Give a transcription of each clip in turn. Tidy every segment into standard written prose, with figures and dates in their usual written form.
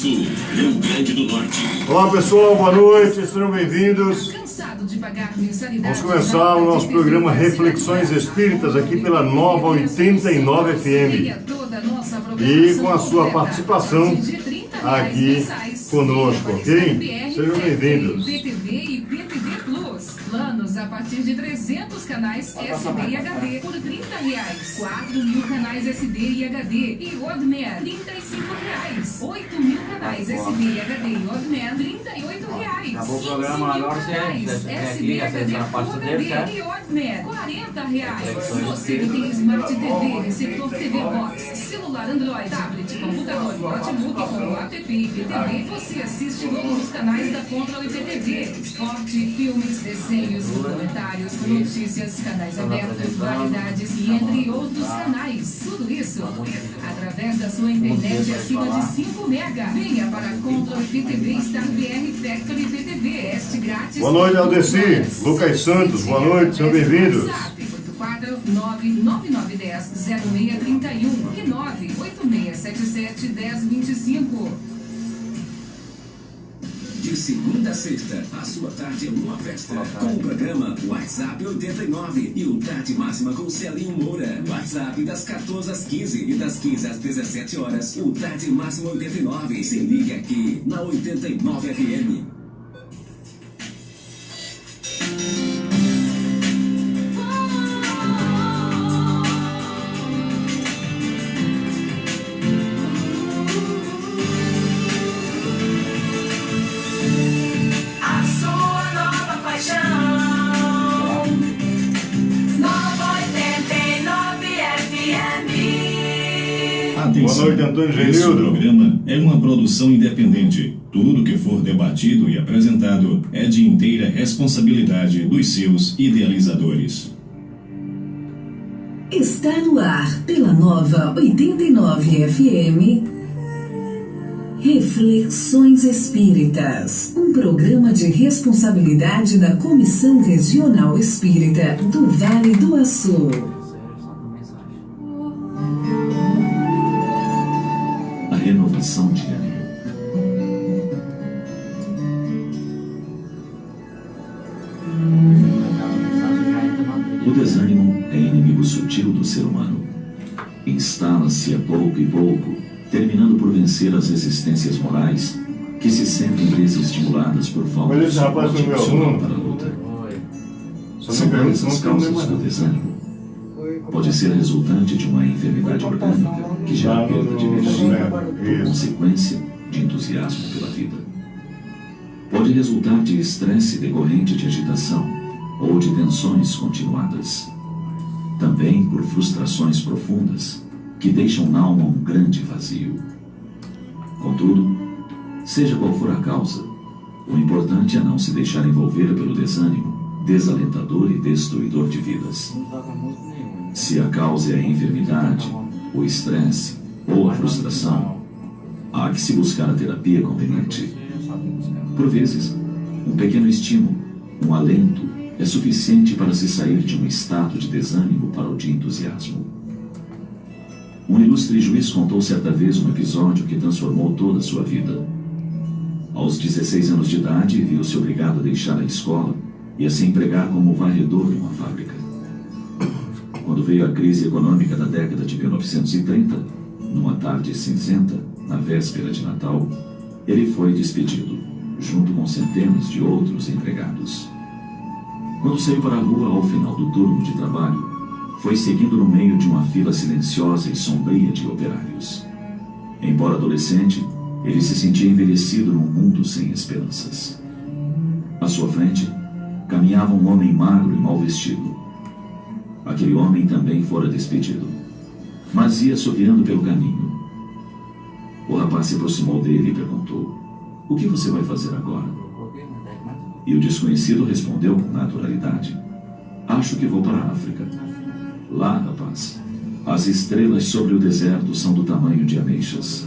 Sul, Rio Grande do Norte. Olá pessoal, boa noite, sejam bem-vindos. Vamos começar o nosso programa Reflexões Espíritas aqui pela Nova 89 FM. E com a sua participação aqui conosco, ok? Sejam bem-vindos. Planos a partir de 300 canais SD e HD por R$30. 4.000 canais SD e HD e ODMER, R$35. 8.000 canais SD e HD e ODMER, R$38. Acabou o programa agora, SD, HD, Full HD e ODMER, R$40. Você que tem Smart TV, receptor TV Box, celular Android, tablet, computador, notebook com app IPTV, você assiste todos os canais da Control IPTV, esporte, filmes, desenhos, documentários, notícias, canais abertos, variedades e entre outros canais. Tudo isso através da sua internet acima de 5 mega. Venha para a Control IPTV Star BR Factory IPTV. Este grátis. Boa noite, Aldeci, Lucas Santos, boa noite, sejam bem-vindos. 99910-0631 e 98677-1025. De segunda a sexta, a sua tarde é uma festa. Com o programa WhatsApp 89 e o Tarde Máxima com Celinho Moura. WhatsApp das 14 às 15 e das 15 às 17 horas. O Tarde Máxima 89. Se liga aqui na 89 FM. Boa noite, Antônio Genildo. Esse programa é uma produção independente. Tudo que for debatido e apresentado é de inteira responsabilidade dos seus idealizadores. Está no ar pela Nova 89 FM. Reflexões Espíritas, um programa de responsabilidade da Comissão Regional Espírita do Vale do Açu. Renovação de ânimo. O desânimo é inimigo sutil do ser humano. Instala-se a pouco e pouco, terminando por vencer as resistências morais que se sentem desestimuladas por falta de suporte emocional para a luta. São muitas as causas do desânimo. Pode ser resultante de uma enfermidade orgânica que gera perda de energia por consequência de entusiasmo pela vida. Pode resultar de estresse decorrente de agitação ou de tensões continuadas. Também por frustrações profundas que deixam na alma um grande vazio. Contudo, seja qual for a causa, o importante é não se deixar envolver pelo desânimo, desalentador e destruidor de vidas. Se a causa é a enfermidade, o estresse ou a frustração, há que se buscar a terapia conveniente. Por vezes, um pequeno estímulo, um alento, é suficiente para se sair de um estado de desânimo para o de entusiasmo. Um ilustre juiz contou certa vez um episódio que transformou toda a sua vida. Aos 16 anos de idade, viu-se obrigado a deixar a escola e a se empregar como varredor em uma fábrica. Quando veio a crise econômica da década de 1930, numa tarde cinzenta, na véspera de Natal, ele foi despedido, junto com centenas de outros empregados. Quando saiu para a rua ao final do turno de trabalho, foi seguindo no meio de uma fila silenciosa e sombria de operários. Embora adolescente, ele se sentia envelhecido num mundo sem esperanças. À sua frente, caminhava um homem magro e mal vestido. Aquele homem também fora despedido, mas ia assoviando pelo caminho. O rapaz se aproximou dele e perguntou: "O que você vai fazer agora?" E o desconhecido respondeu com naturalidade: "Acho que vou para a África. Lá, rapaz, as estrelas sobre o deserto são do tamanho de ameixas.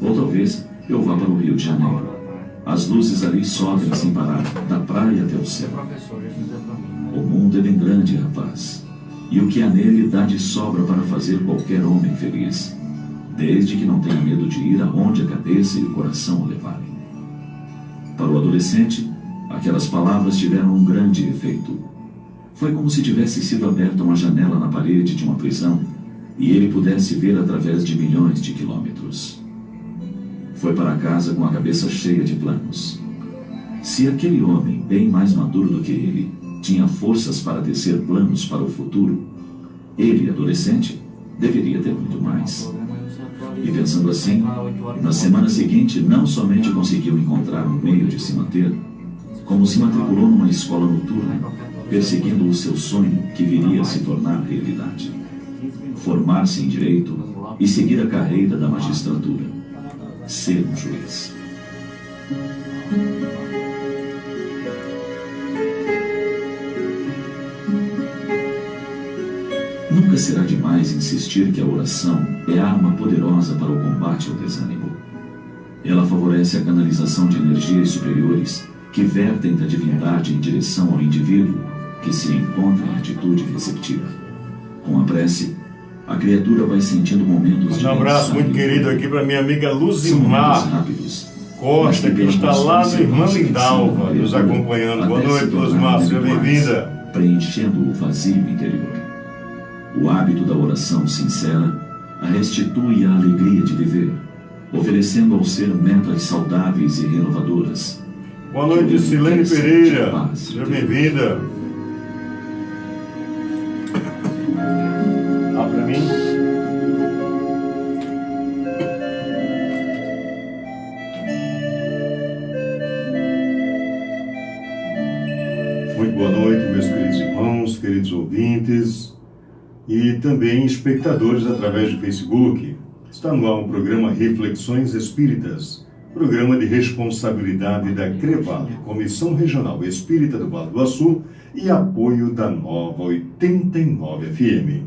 Ou talvez eu vá para o Rio de Janeiro. As luzes ali sobem sem parar, da praia até o céu. O mundo é bem grande, rapaz, e o que há nele dá de sobra para fazer qualquer homem feliz. desde que não tenha medo de ir aonde a cabeça e o coração o levarem. Para o adolescente, aquelas palavras tiveram um grande efeito. Foi como se tivesse sido aberta uma janela na parede de uma prisão e ele pudesse ver através de milhões de quilômetros. Foi para casa com a cabeça cheia de planos. Se aquele homem, bem mais maduro do que ele, tinha forças para tecer planos para o futuro, ele, adolescente, deveria ter muito mais. E pensando assim, na semana seguinte não somente conseguiu encontrar um meio de se manter, como se matriculou numa escola noturna, perseguindo o seu sonho que viria a se tornar realidade. Formar-se em direito e seguir a carreira da magistratura. Ser um juiz. Nunca será demais insistir que a oração é arma poderosa para o combate ao desânimo. Ela favorece a canalização de energias superiores que vertem da divindade em direção ao indivíduo que se encontra em atitude receptiva. Com a prece, a criatura vai sentindo momentos de... Um abraço muito querido aqui para minha amiga Luzimar Costa, que está lá no Irmã Lindalva, nos acompanhando. Boa noite, Luzimar, seja bem-vinda. Preenchendo o vazio interior. O hábito da oração sincera a restitui a alegria de viver, oferecendo ao ser metas saudáveis e renovadoras. Boa noite, Silene Pereira, seja bem-vinda. Para mim. Muito boa noite, meus queridos irmãos, queridos ouvintes e também espectadores através do Facebook. Está no ar um programa Reflexões Espíritas, programa de responsabilidade da CREVALE, Comissão Regional Espírita do Vale do Açu, e apoio da Nova 89 FM.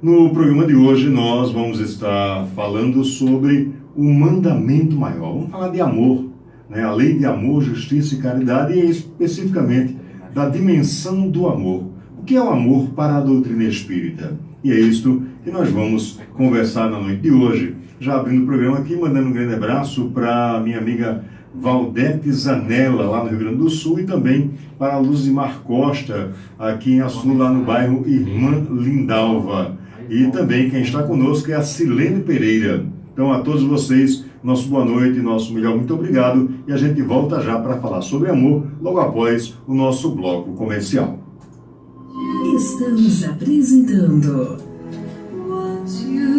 No programa de hoje nós vamos estar falando sobre o mandamento maior. Vamos falar de amor, né? A lei de amor, justiça e caridade, e especificamente da dimensão do amor. O que é o amor para a doutrina espírita? E é isto que nós vamos conversar na noite de hoje. Já abrindo o programa aqui, mandando um grande abraço para minha amiga Valdete Zanella, lá no Rio Grande do Sul, e também para a Luzimar Costa, aqui em Açu, lá no bairro Irmã Lindalva. E também quem está conosco é a Silene Pereira. Então, a todos vocês, nosso boa noite, nosso melhor muito obrigado. E a gente volta já para falar sobre amor, logo após o nosso bloco comercial. Estamos apresentando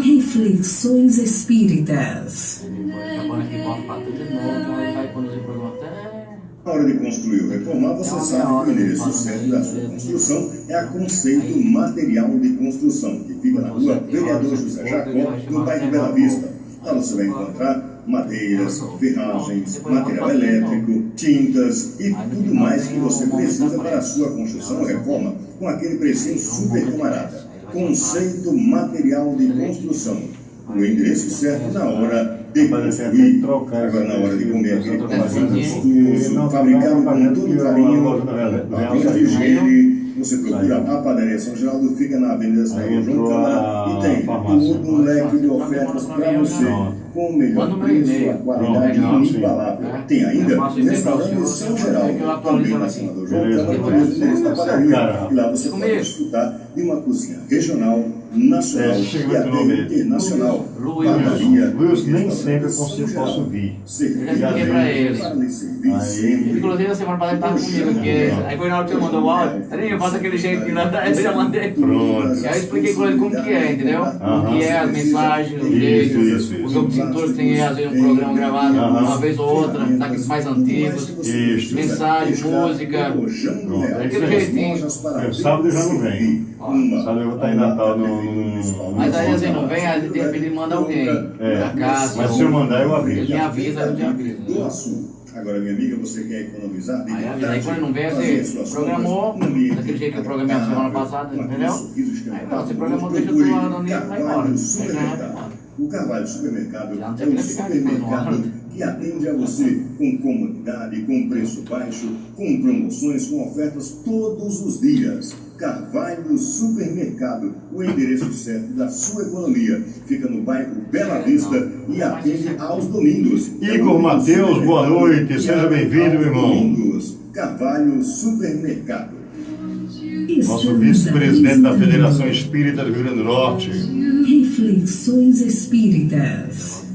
Reflexões Espíritas. Na hora de construir ou reformar, você sabe que o endereço certo da sua construção é a Conceito Material de Construção, que fica na rua Vereador José Jacó, no bairro Bela Vista. Lá você vai encontrar madeiras, ferragens, material elétrico, tintas e tudo mais que você precisa para a sua construção ou reforma, com aquele precinho super camarada. Conceito Material de Construção. O endereço certo na hora de construir. Agora, na hora de comer aquele pãozinho gostoso, fabricado com todo carinho, a de higiene. Você procura a Padaria São Geraldo, fica na Avenida Cidade João Câmara, e tem todo um leque de ofertas para você, com o melhor preço, a qualidade inigualável. Tem ainda o restaurante São Geraldo, também na Senador João Câmara, no mesmo endereço da padaria. E lá você pode desfrutar de uma cozinha regional, nacional e até internacional. Padaria, Luiz, nem sempre eu posso vir. Liguei pra ele. Inclusive, a semana passada ele estava comigo aqui. Aí foi na hora que você mandou o áudio. Eu faço aquele jeito que lá eu já mandei. Pronto. E aí eu expliquei com ele como que é, entendeu? O que é as mensagens, os jeitos, os opositores têm às vezes um programa gravado uma vez ou outra, daqueles mais antigos. Mensagem, música. Aquele jeitinho. Sábado já não vem. Sábado eu vou estar em Natal no... Mas aí assim, não vem, aí de repente ele manda alguém. Da casa. Mas se eu mandar, eu aviso. Ele me avisa, eu te aviso. Do Açu. Agora, minha amiga, você quer economizar? Aí quando ele não vem, você programou daquele jeito que eu programei a semana passada, entendeu? Aí você programou, deixa tudo lá no nível e vai embora. O Carvalho Supermercado é um supermercado que atende a você com comodidade, com preço baixo, com promoções, com ofertas todos os dias. Carvalho Supermercado, o endereço certo da sua economia. Fica no bairro Bela Vista e atende aos domingos. Igor Mateus, boa noite, seja bem-vindo, meu irmão. Domingos, Carvalho Supermercado. Nosso vice-presidente da Federação Espírita do Rio Grande do Norte. Reflexões Espíritas.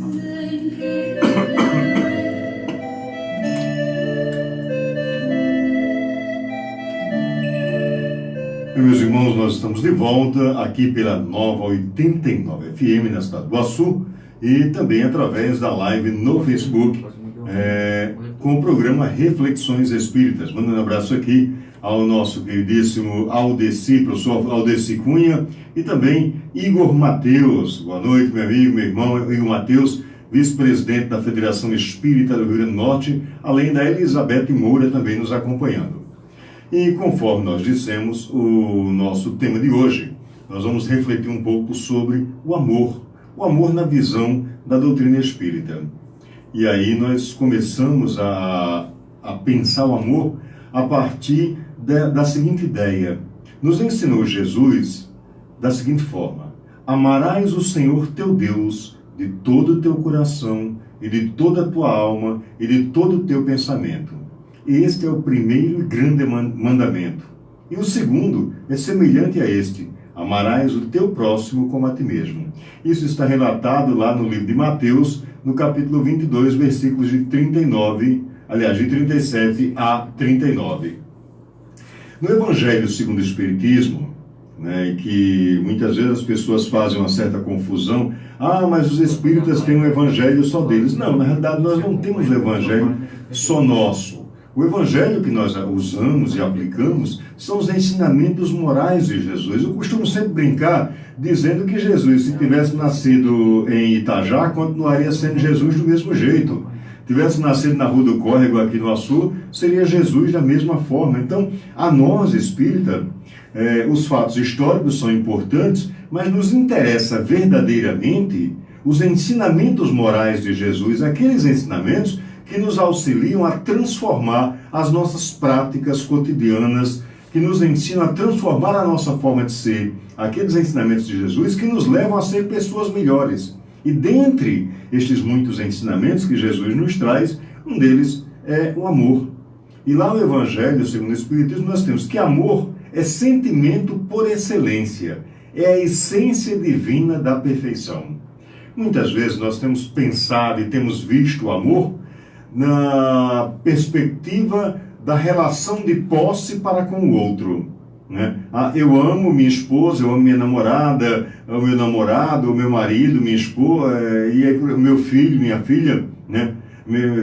Meus irmãos, nós estamos de volta aqui pela Nova 89 FM na cidade do Açu e também através da live no Facebook com o programa Reflexões Espíritas. Mandando um abraço aqui ao nosso queridíssimo Aldeci, professor Aldeci Cunha, e também Igor Mateus. Boa noite, meu amigo, meu irmão Igor Mateus, vice-presidente da Federação Espírita do Rio Grande do Norte, além da Elizabeth Moura também nos acompanhando. E conforme nós dissemos, o nosso tema de hoje, nós vamos refletir um pouco sobre o amor na visão da doutrina espírita. E aí nós começamos a pensar o amor a partir da seguinte ideia. Nos ensinou Jesus da seguinte forma: amarás o Senhor teu Deus de todo o teu coração e de toda a tua alma e de todo o teu pensamento. Este é o primeiro e grande mandamento. E o segundo é semelhante a este: amarás o teu próximo como a ti mesmo. Isso está relatado lá no livro de Mateus, no capítulo 22, versículos de 37 a 39. No Evangelho segundo o Espiritismo, que muitas vezes as pessoas fazem uma certa confusão. Mas os espíritas têm um evangelho só deles. Não, na realidade nós não temos um evangelho só nosso. O evangelho que nós usamos e aplicamos são os ensinamentos morais de Jesus. Eu costumo sempre brincar dizendo que Jesus, se tivesse nascido em Itajá, continuaria sendo Jesus do mesmo jeito. Tivesse nascido na Rua do Córrego, aqui no Açu, seria Jesus da mesma forma. Então, a nós, espírita, os fatos históricos são importantes, mas nos interessa verdadeiramente os ensinamentos morais de Jesus, aqueles ensinamentos que nos auxiliam a transformar as nossas práticas cotidianas, que nos ensinam a transformar a nossa forma de ser, aqueles ensinamentos de Jesus que nos levam a ser pessoas melhores. E dentre estes muitos ensinamentos que Jesus nos traz, um deles é o amor. E lá no Evangelho, segundo o Espiritismo, nós temos que amor é sentimento por excelência, é a essência divina da perfeição. Muitas vezes nós temos pensado e temos visto o amor na perspectiva da relação de posse para com o outro. Eu amo minha esposa, eu amo minha namorada, o meu namorado, o meu marido, minha esposa, e o meu filho, minha filha,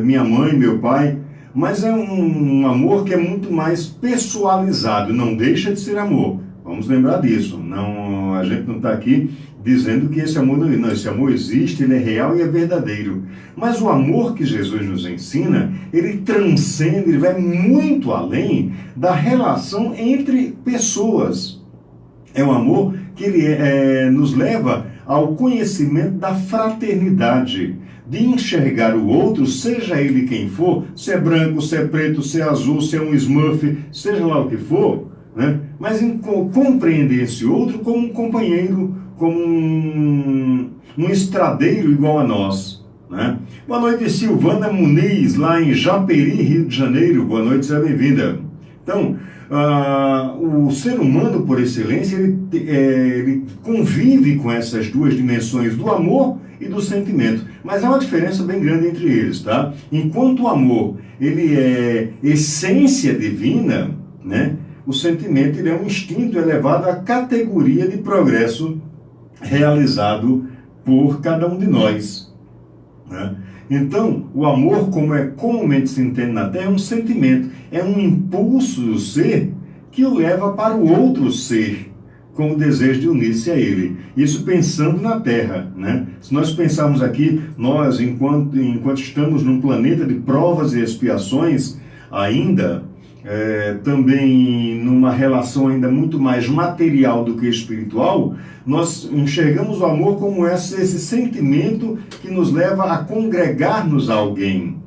minha mãe, meu pai. Mas é um amor que é muito mais pessoalizado, não deixa de ser amor. Vamos lembrar disso. Não, a gente não está aqui dizendo que esse amor não, esse amor existe, ele é real e é verdadeiro. Mas o amor que Jesus nos ensina, ele transcende, ele vai muito além da relação entre pessoas. É um amor que ele nos leva ao conhecimento da fraternidade, de enxergar o outro, seja ele quem for, se é branco, se é preto, se é azul, se é um Smurf, seja lá o que for, mas compreender esse outro como um companheiro, como um estradeiro igual a nós. Boa noite, Silvana Muniz, lá em Japeri, Rio de Janeiro. Boa noite, seja bem-vinda. Então, o ser humano, por excelência, ele convive com essas duas dimensões do amor e do sentimento. Mas há uma diferença bem grande entre eles, tá? Enquanto o amor, ele é essência divina, o sentimento, ele é um instinto elevado à categoria de progresso realizado por cada um de nós. Então, o amor, como é comumente se entende na Terra, é um sentimento, é um impulso do ser que o leva para o outro ser, com o desejo de unir-se a ele. Isso pensando na Terra. Se nós pensarmos aqui, nós, enquanto estamos num planeta de provas e expiações, ainda, também numa relação ainda muito mais material do que espiritual, nós enxergamos o amor como esse sentimento que nos leva a congregar-nos a alguém.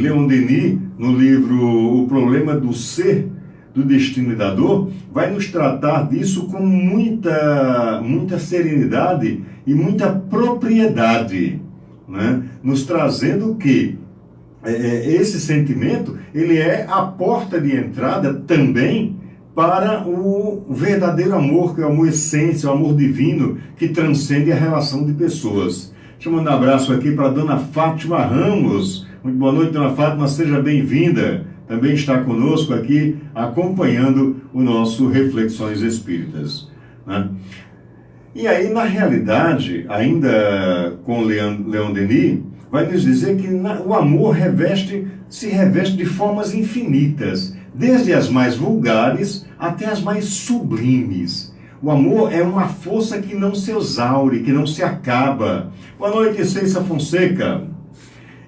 Leon Denis, no livro O Problema do Ser do destino e da dor, vai nos tratar disso com muita serenidade e muita propriedade, né? Nos trazendo que esse sentimento, ele é a porta de entrada também para o verdadeiro amor, que é o amor essência, o amor divino, que transcende a relação de pessoas. Deixa eu mandar um abraço aqui para a dona Fátima Ramos. Muito boa noite, dona Fátima, seja bem-vinda. Também está conosco aqui, acompanhando o nosso Reflexões Espíritas, né? E aí, na realidade, ainda com Leon Denis, vai nos dizer que o amor se reveste de formas infinitas, desde as mais vulgares até as mais sublimes. O amor é uma força que não se exaure, que não se acaba. Boa noite, Ceiça Fonseca.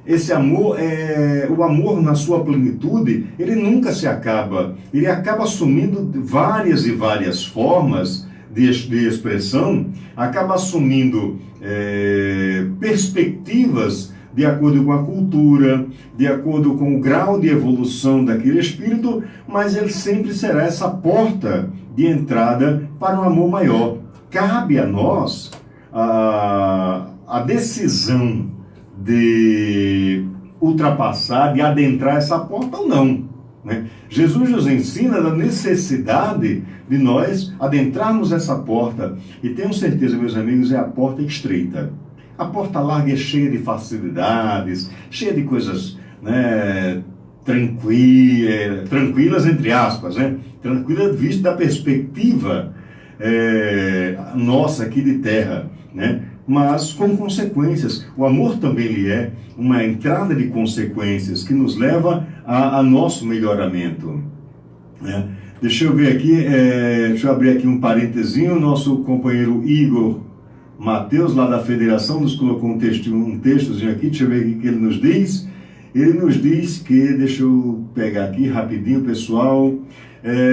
Esse amor, o amor na sua plenitude, ele nunca se acaba. Ele acaba assumindo várias e várias formas de expressão, acaba assumindo perspectivas de acordo com a cultura, de acordo com o grau de evolução daquele espírito, mas ele sempre será essa porta de entrada para um amor maior. Cabe a nós a decisão de ultrapassar, de adentrar essa porta ou não, né? Jesus nos ensina da necessidade de nós adentrarmos essa porta, e tenho certeza, meus amigos, é a porta estreita. A porta larga é cheia de facilidades, cheia de coisas, né, tranquilas, entre aspas, né? Tranquila visto da perspectiva nossa aqui de terra, né? Mas com consequências. O amor também ele é uma entrada de consequências que nos leva a nosso melhoramento, né? Deixa eu ver aqui, deixa eu abrir aqui um parentezinho. Nosso companheiro Igor Mateus, lá da Federação, nos colocou um textozinho aqui. Deixa eu ver o que ele nos diz. Ele nos diz que, deixa eu pegar aqui rapidinho, pessoal.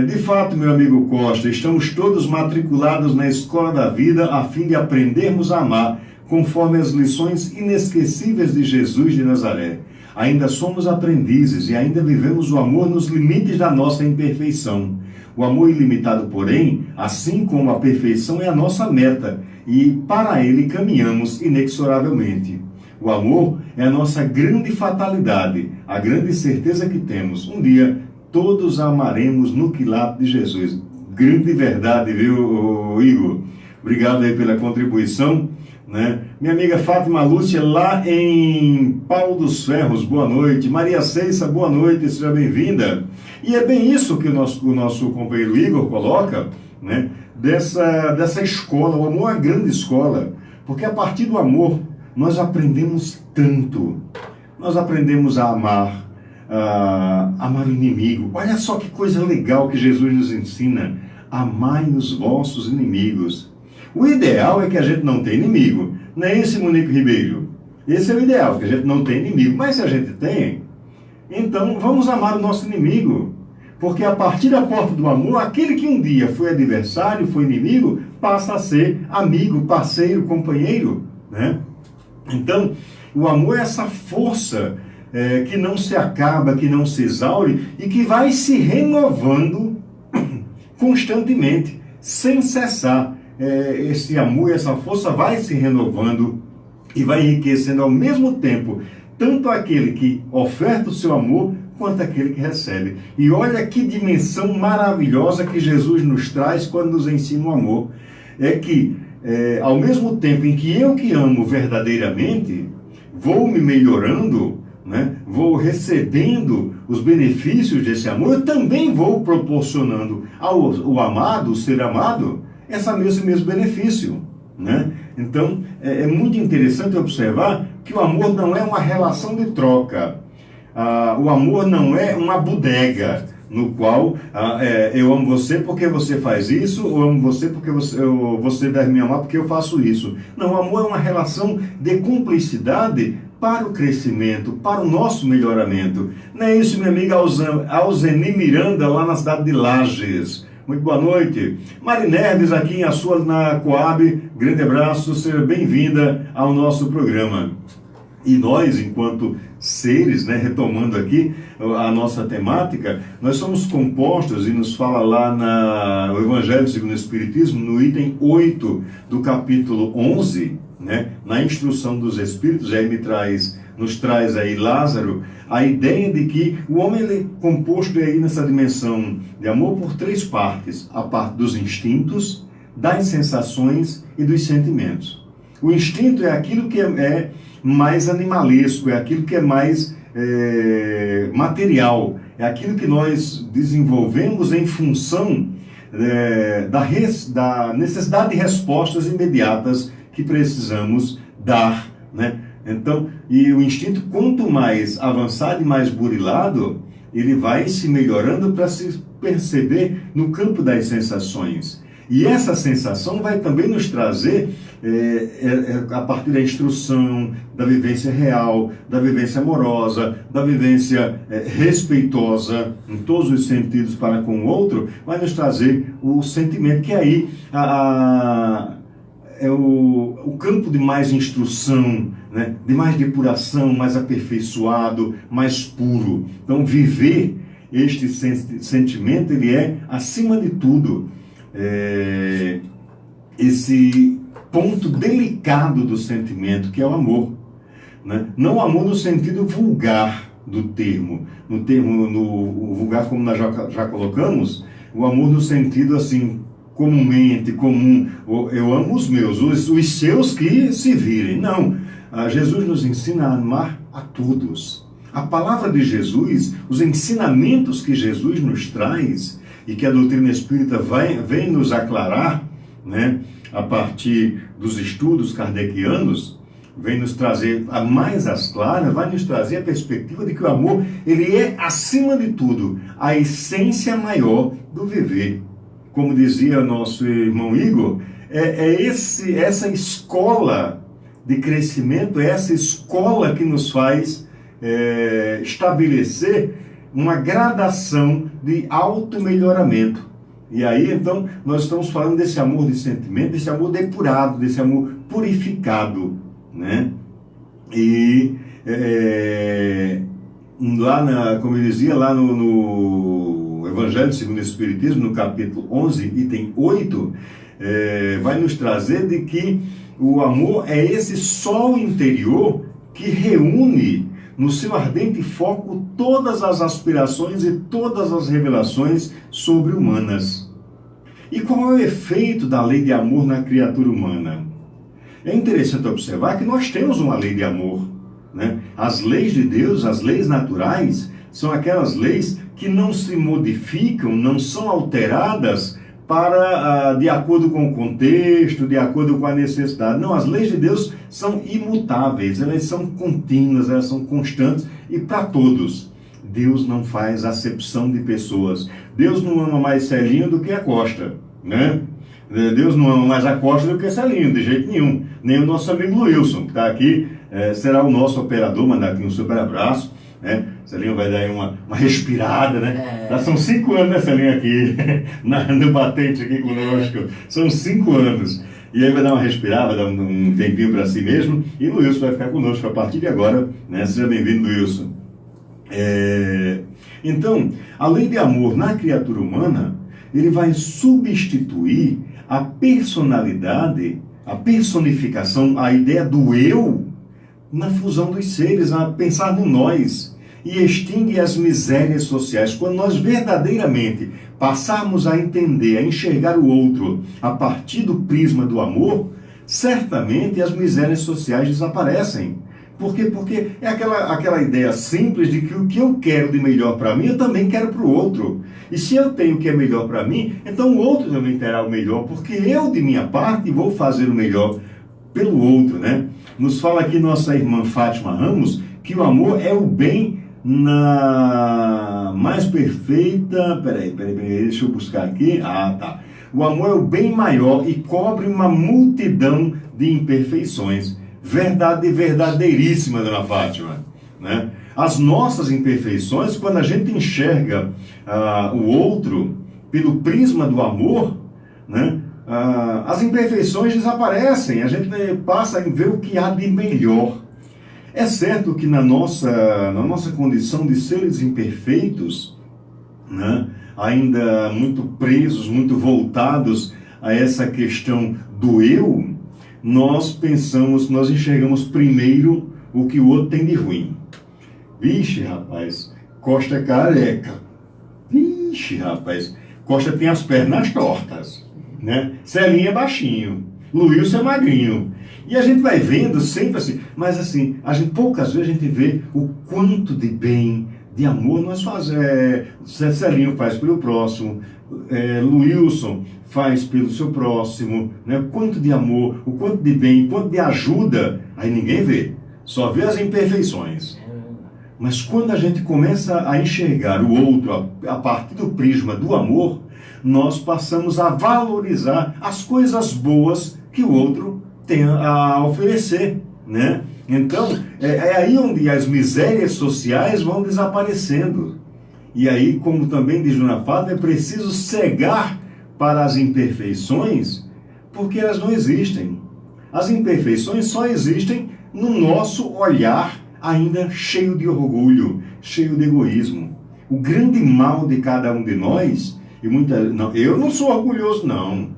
De fato, meu amigo Costa, estamos todos matriculados na escola da vida a fim de aprendermos a amar, conforme as lições inesquecíveis de Jesus de Nazaré. Ainda somos aprendizes e ainda vivemos o amor nos limites da nossa imperfeição. O amor ilimitado, porém, assim como a perfeição, é a nossa meta e para ele caminhamos inexoravelmente. O amor é a nossa grande fatalidade, a grande certeza que temos. Um dia, todos amaremos no quilate de Jesus. Grande verdade, viu, Igor? Obrigado aí pela contribuição, né? Minha amiga Fátima Lúcia, lá em Pau dos Ferros, boa noite. Maria Ceiça, boa noite, seja bem-vinda. E é bem isso que o nosso companheiro Igor coloca, né? Dessa escola. O amor é a grande escola, porque a partir do amor nós aprendemos tanto. Nós aprendemos a amar o inimigo. Olha só que coisa legal que Jesus nos ensina. Amai os vossos inimigos. O ideal é que a gente não tenha inimigo. Não é esse, Monique Ribeiro? Esse é o ideal, que a gente não tenha inimigo. Mas se a gente tem, então vamos amar o nosso inimigo. Porque a partir da porta do amor, aquele que um dia foi adversário, foi inimigo, passa a ser amigo, parceiro, companheiro, né? Então, o amor é essa força que não se acaba, que não se exaure e que vai se renovando constantemente, sem cessar. Esse amor, essa força vai se renovando e vai enriquecendo ao mesmo tempo, tanto aquele que oferta o seu amor, quanto aquele que recebe. E olha que dimensão maravilhosa que Jesus nos traz quando nos ensina o amor. É que, ao mesmo tempo em que eu que amo verdadeiramente, vou me melhorando, né? Vou recebendo os benefícios desse amor, eu também vou proporcionando ao amado, o ser amado, esse mesmo benefício, né? Então, é muito interessante observar que o amor não é uma relação de troca. O amor não é uma bodega no qual eu amo você porque você faz isso, ou amo você porque você deve me amar porque eu faço isso. Não, o amor é uma relação de cumplicidade para o crescimento, para o nosso melhoramento. Não é isso, minha amiga Alzeni Miranda, lá na cidade de Lages. Muito boa noite. Mari Neves, aqui na Coab, grande abraço, seja bem-vinda ao nosso programa. E nós, enquanto seres, né, retomando aqui a nossa temática, nós somos compostos, e nos fala lá no Evangelho segundo o Espiritismo, no item 8 do capítulo 11, né, na instrução dos Espíritos, aí nos traz aí Lázaro, a ideia de que o homem ele é composto aí nessa dimensão de amor por 3 partes: a parte dos instintos, das sensações e dos sentimentos. O instinto é aquilo que é mais animalesco, é aquilo que é mais material, é aquilo que nós desenvolvemos em função da necessidade de respostas imediatas que precisamos dar, né? Então, e o instinto, quanto mais avançado e mais burilado, ele vai se melhorando para se perceber no campo das sensações. E essa sensação vai também nos trazer, a partir da instrução, da vivência real, da vivência amorosa, da vivência respeitosa, em todos os sentidos para com o outro, vai nos trazer o sentimento, que aí é o campo de mais instrução, né? De mais depuração, mais aperfeiçoado, mais puro. Então, viver este sentimento, ele é, acima de tudo, esse ponto delicado do sentimento, que é o amor, né? Não o amor no sentido vulgar do termo, no vulgar como nós já colocamos, o amor no sentido assim, comumente, comum, eu amo os meus, os seus que se virem. Não, Jesus nos ensina a amar a todos. A palavra de Jesus, os ensinamentos que Jesus nos traz, e que a doutrina espírita vem nos aclarar, né, a partir dos estudos kardecianos, vem nos trazer a mais às claras, vai nos trazer a perspectiva de que o amor, ele é, acima de tudo, a essência maior do viver. Como dizia nosso irmão Igor, essa escola de crescimento, é essa escola que nos faz estabelecer uma gradação de auto-melhoramento. E aí, então, nós estamos falando desse amor de sentimento, desse amor depurado, desse amor purificado, né? E como eu dizia, lá no Evangelho segundo o Espiritismo, no capítulo 11, item 8, vai nos trazer de que o amor é esse sol interior que reúne no seu ardente foco todas as aspirações e todas as revelações sobre-humanas. E qual é o efeito da lei de amor na criatura humana? É interessante observar que nós temos uma lei de amor, né? As leis de Deus, as leis naturais, são aquelas leis que não se modificam, não são alteradas de acordo com o contexto, de acordo com a necessidade. Não, as leis de Deus são imutáveis, elas são contínuas, elas são constantes e para todos. Deus não faz acepção de pessoas. Deus não ama mais Celinho do que a Costa, né? Deus não ama mais a Costa do que Celinho, de jeito nenhum. Nem o nosso amigo Wilson, que está aqui, será o nosso operador, mandar aqui um super abraço, né? Celinho vai dar aí uma respirada, né? Já são 5 anos, né, Celinho, aqui no batente aqui conosco. São 5 anos. E aí vai dar uma respirada, vai dar um tempinho para si mesmo. E o Wilson vai ficar conosco a partir de agora, né? Seja bem-vindo, Wilson. Então, a lei de amor na criatura humana, ele vai substituir a personalidade, a personificação, a ideia do eu, na fusão dos seres, a pensar no nós, e extingue as misérias sociais. Quando nós verdadeiramente passarmos a entender, a enxergar o outro a partir do prisma do amor, certamente as misérias sociais desaparecem. Por quê? Porque é aquela ideia simples de que o que eu quero de melhor para mim, eu também quero para o outro. E se eu tenho o que é melhor para mim, então o outro também terá o melhor, porque eu, de minha parte, vou fazer o melhor pelo outro, né? Nos fala aqui nossa irmã Fátima Ramos que o amor é o bem na mais perfeita... Peraí, deixa eu buscar aqui. Tá. O amor é o bem maior e cobre uma multidão de imperfeições. Verdade verdadeiríssima, dona Fátima, né? As nossas imperfeições, quando a gente enxerga o outro pelo prisma do amor, né? As imperfeições desaparecem, a gente passa a ver o que há de melhor. É certo que na nossa condição de seres imperfeitos, né, ainda muito presos, muito voltados a essa questão do eu, nós enxergamos primeiro o que o outro tem de ruim. Vixe, rapaz, Costa é careca. Vixe, rapaz, Costa tem as pernas tortas, né? Celinho é baixinho, Luilson é magrinho. E a gente vai vendo sempre assim, mas assim, poucas vezes a gente vê o quanto de bem, de amor nós fazemos. Celinho faz pelo próximo, Luilson faz pelo seu próximo, né? Quanto de amor, o quanto de bem, o quanto de ajuda, aí ninguém vê, só vê as imperfeições. Mas quando a gente começa a enxergar o outro a partir do prisma do amor, nós passamos a valorizar as coisas boas que o outro tem a oferecer, né? Então, é aí onde as misérias sociais vão desaparecendo. E aí, como também diz Dona Fátima, é preciso cegar para as imperfeições, porque elas não existem. As imperfeições só existem no nosso olhar ainda cheio de orgulho, cheio de egoísmo. O grande mal de cada um de nós, eu não sou orgulhoso não,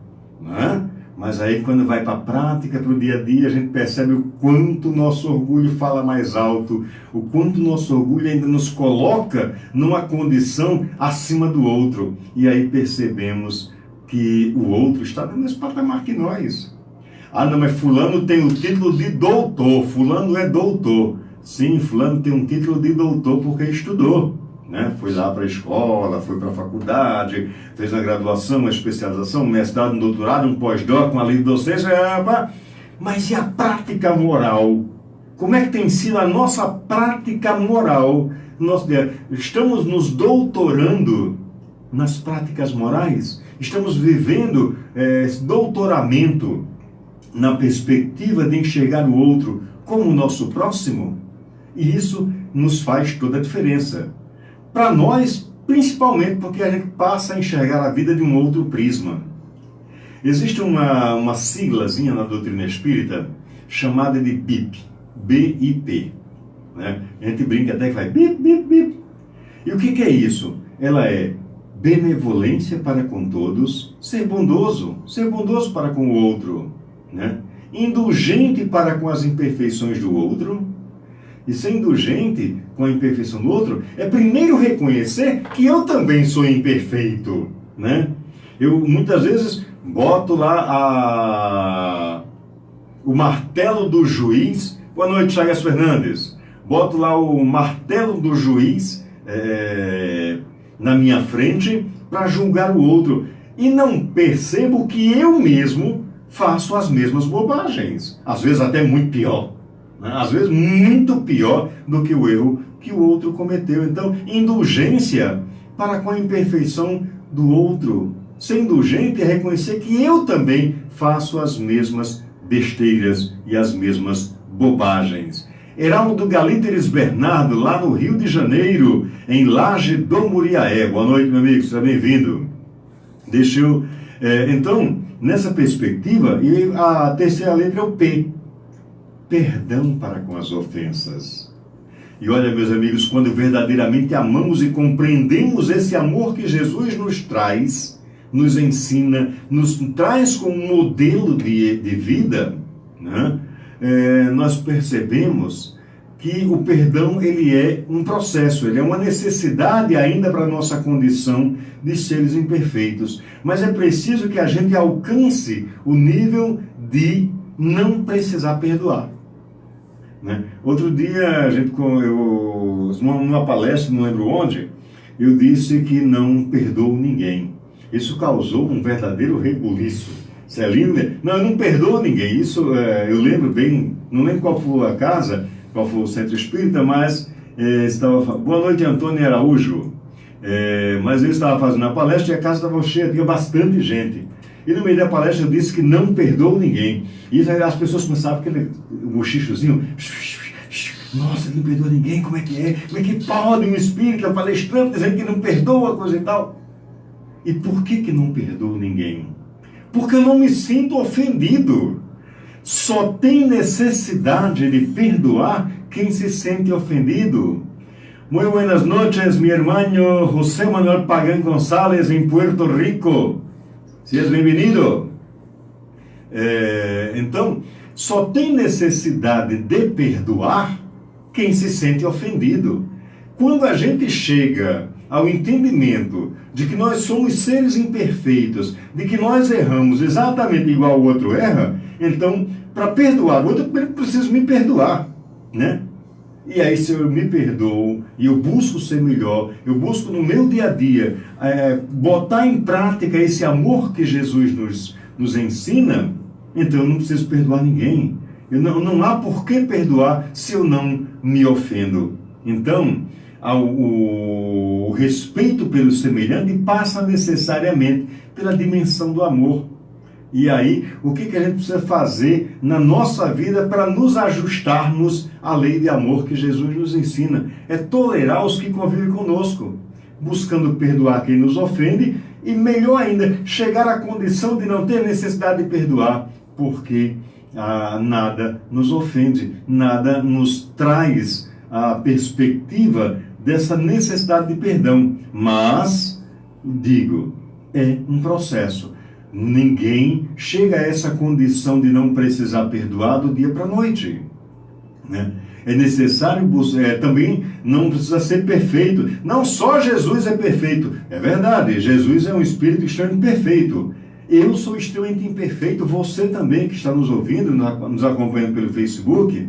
né? Mas aí quando vai para a prática, para o dia a dia, a gente percebe o quanto o nosso orgulho fala mais alto, o quanto o nosso orgulho ainda nos coloca numa condição acima do outro. E aí percebemos que o outro está no mesmo patamar que nós. Ah não, mas fulano tem o título de doutor, fulano é doutor. Sim, fulano tem um título de doutor porque estudou, né? Foi lá para a escola, foi para a faculdade, fez uma graduação, uma especialização, um mestrado, um doutorado, um pós-doc, uma livre docência. Mas e a prática moral? Como é que tem sido a nossa prática moral? Nós estamos nos doutorando nas práticas morais? Estamos vivendo esse doutoramento na perspectiva de enxergar o outro como o nosso próximo? E isso nos faz toda a diferença. Para nós, principalmente porque a gente passa a enxergar a vida de um outro prisma. Existe uma siglazinha na doutrina espírita chamada de BIP, BIP, né? A gente brinca até que vai BIP, BIP, BIP. E o que é isso? Ela é benevolência para com todos, ser bondoso para com o outro, né? Indulgente para com as imperfeições do outro. E ser indulgente com a imperfeição do outro é primeiro reconhecer que eu também sou imperfeito, né? Eu muitas vezes boto lá o martelo do juiz. Boa noite, Chagas Fernandes. Boto lá o martelo do juiz na minha frente para julgar o outro. E não percebo que eu mesmo faço as mesmas bobagens. Às vezes até muito pior. Às vezes muito pior do que o erro que o outro cometeu. Então, indulgência para com a imperfeição do outro. Ser indulgente é reconhecer que eu também faço as mesmas besteiras e as mesmas bobagens. Heraldo Galíteres Bernardo, lá no Rio de Janeiro, em Laje do Muriaé. Boa noite, meu amigo, seja bem-vindo. Deixa eu... então, nessa perspectiva, e a terceira letra é o P. Perdão para com as ofensas. E olha, meus amigos, quando verdadeiramente amamos e compreendemos esse amor que Jesus nos traz, nos ensina, nos traz como um modelo de vida, né? Nós percebemos que o perdão ele é um processo, ele é uma necessidade ainda para a nossa condição de seres imperfeitos. Mas é preciso que a gente alcance o nível de não precisar perdoar. Né? Outro dia, numa palestra, não lembro onde, eu disse que não perdoo ninguém. Isso causou um verdadeiro rebuliço. Celinho, não, eu não perdoo ninguém. Isso eu lembro bem, não lembro qual foi a casa, qual foi o centro espírita, mas boa noite, Antônio Araújo. Mas eu estava fazendo a palestra e a casa estava cheia, tinha bastante gente. E no meio da palestra eu disse que não perdoo ninguém. E as pessoas começavam aquele bochichozinho. Nossa, não perdoa ninguém, como é que é? Como é que pode um espírita palestrante dizendo que não perdoa, coisa e tal? E por que não perdoo ninguém? Porque eu não me sinto ofendido. Só tem necessidade de perdoar quem se sente ofendido. Muito buenas noches, mi hermano José Manuel Pagán González, em Puerto Rico. Seja bem-vindo. Então, só tem necessidade de perdoar quem se sente ofendido. Quando a gente chega ao entendimento de que nós somos seres imperfeitos, de que nós erramos exatamente igual o outro erra, então, para perdoar o outro, eu preciso me perdoar, né? E aí, se eu me perdoo e eu busco ser melhor, eu busco no meu dia a dia botar em prática esse amor que Jesus nos ensina, então eu não preciso perdoar ninguém. Não há por que perdoar se eu não me ofendo. Então, o respeito pelo semelhante passa necessariamente pela dimensão do amor. E aí, o que a gente precisa fazer na nossa vida para nos ajustarmos à lei de amor que Jesus nos ensina? É tolerar os que convivem conosco, buscando perdoar quem nos ofende e, melhor ainda, chegar à condição de não ter necessidade de perdoar, porque nada nos ofende, nada nos traz a perspectiva dessa necessidade de perdão. Mas, digo, é um processo. Ninguém chega a essa condição de não precisar perdoar do dia para a noite, né? É necessário também não precisa ser perfeito. Não só Jesus é perfeito, é verdade, Jesus é um espírito extremamente perfeito. Eu sou extremamente imperfeito, você também que está nos ouvindo, nos acompanhando pelo Facebook,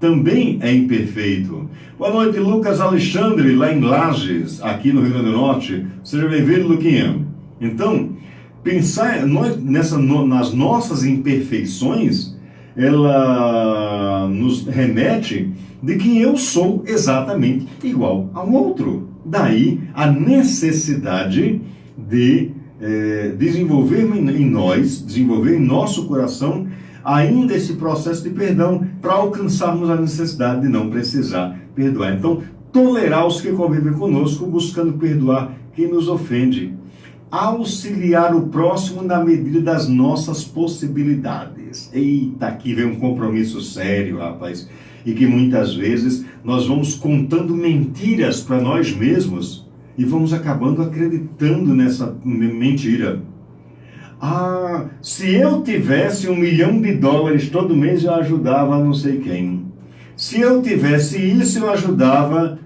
também é imperfeito. Boa noite, Lucas Alexandre, lá em Lages, aqui no Rio Grande do Norte. Seja bem-vindo, Luquinha. Então, pensar nas nossas imperfeições, ela nos remete de que eu sou exatamente igual ao outro. Daí a necessidade de desenvolver em nós, desenvolver em nosso coração ainda esse processo de perdão para alcançarmos a necessidade de não precisar perdoar. Então, tolerar os que convivem conosco, buscando perdoar quem nos ofende. Auxiliar o próximo na medida das nossas possibilidades. Eita, aqui vem um compromisso sério, rapaz. E que muitas vezes nós vamos contando mentiras para nós mesmos e vamos acabando acreditando nessa mentira. Se eu tivesse $1 milhão todo mês, eu ajudava não sei quem. Se eu tivesse isso, eu ajudava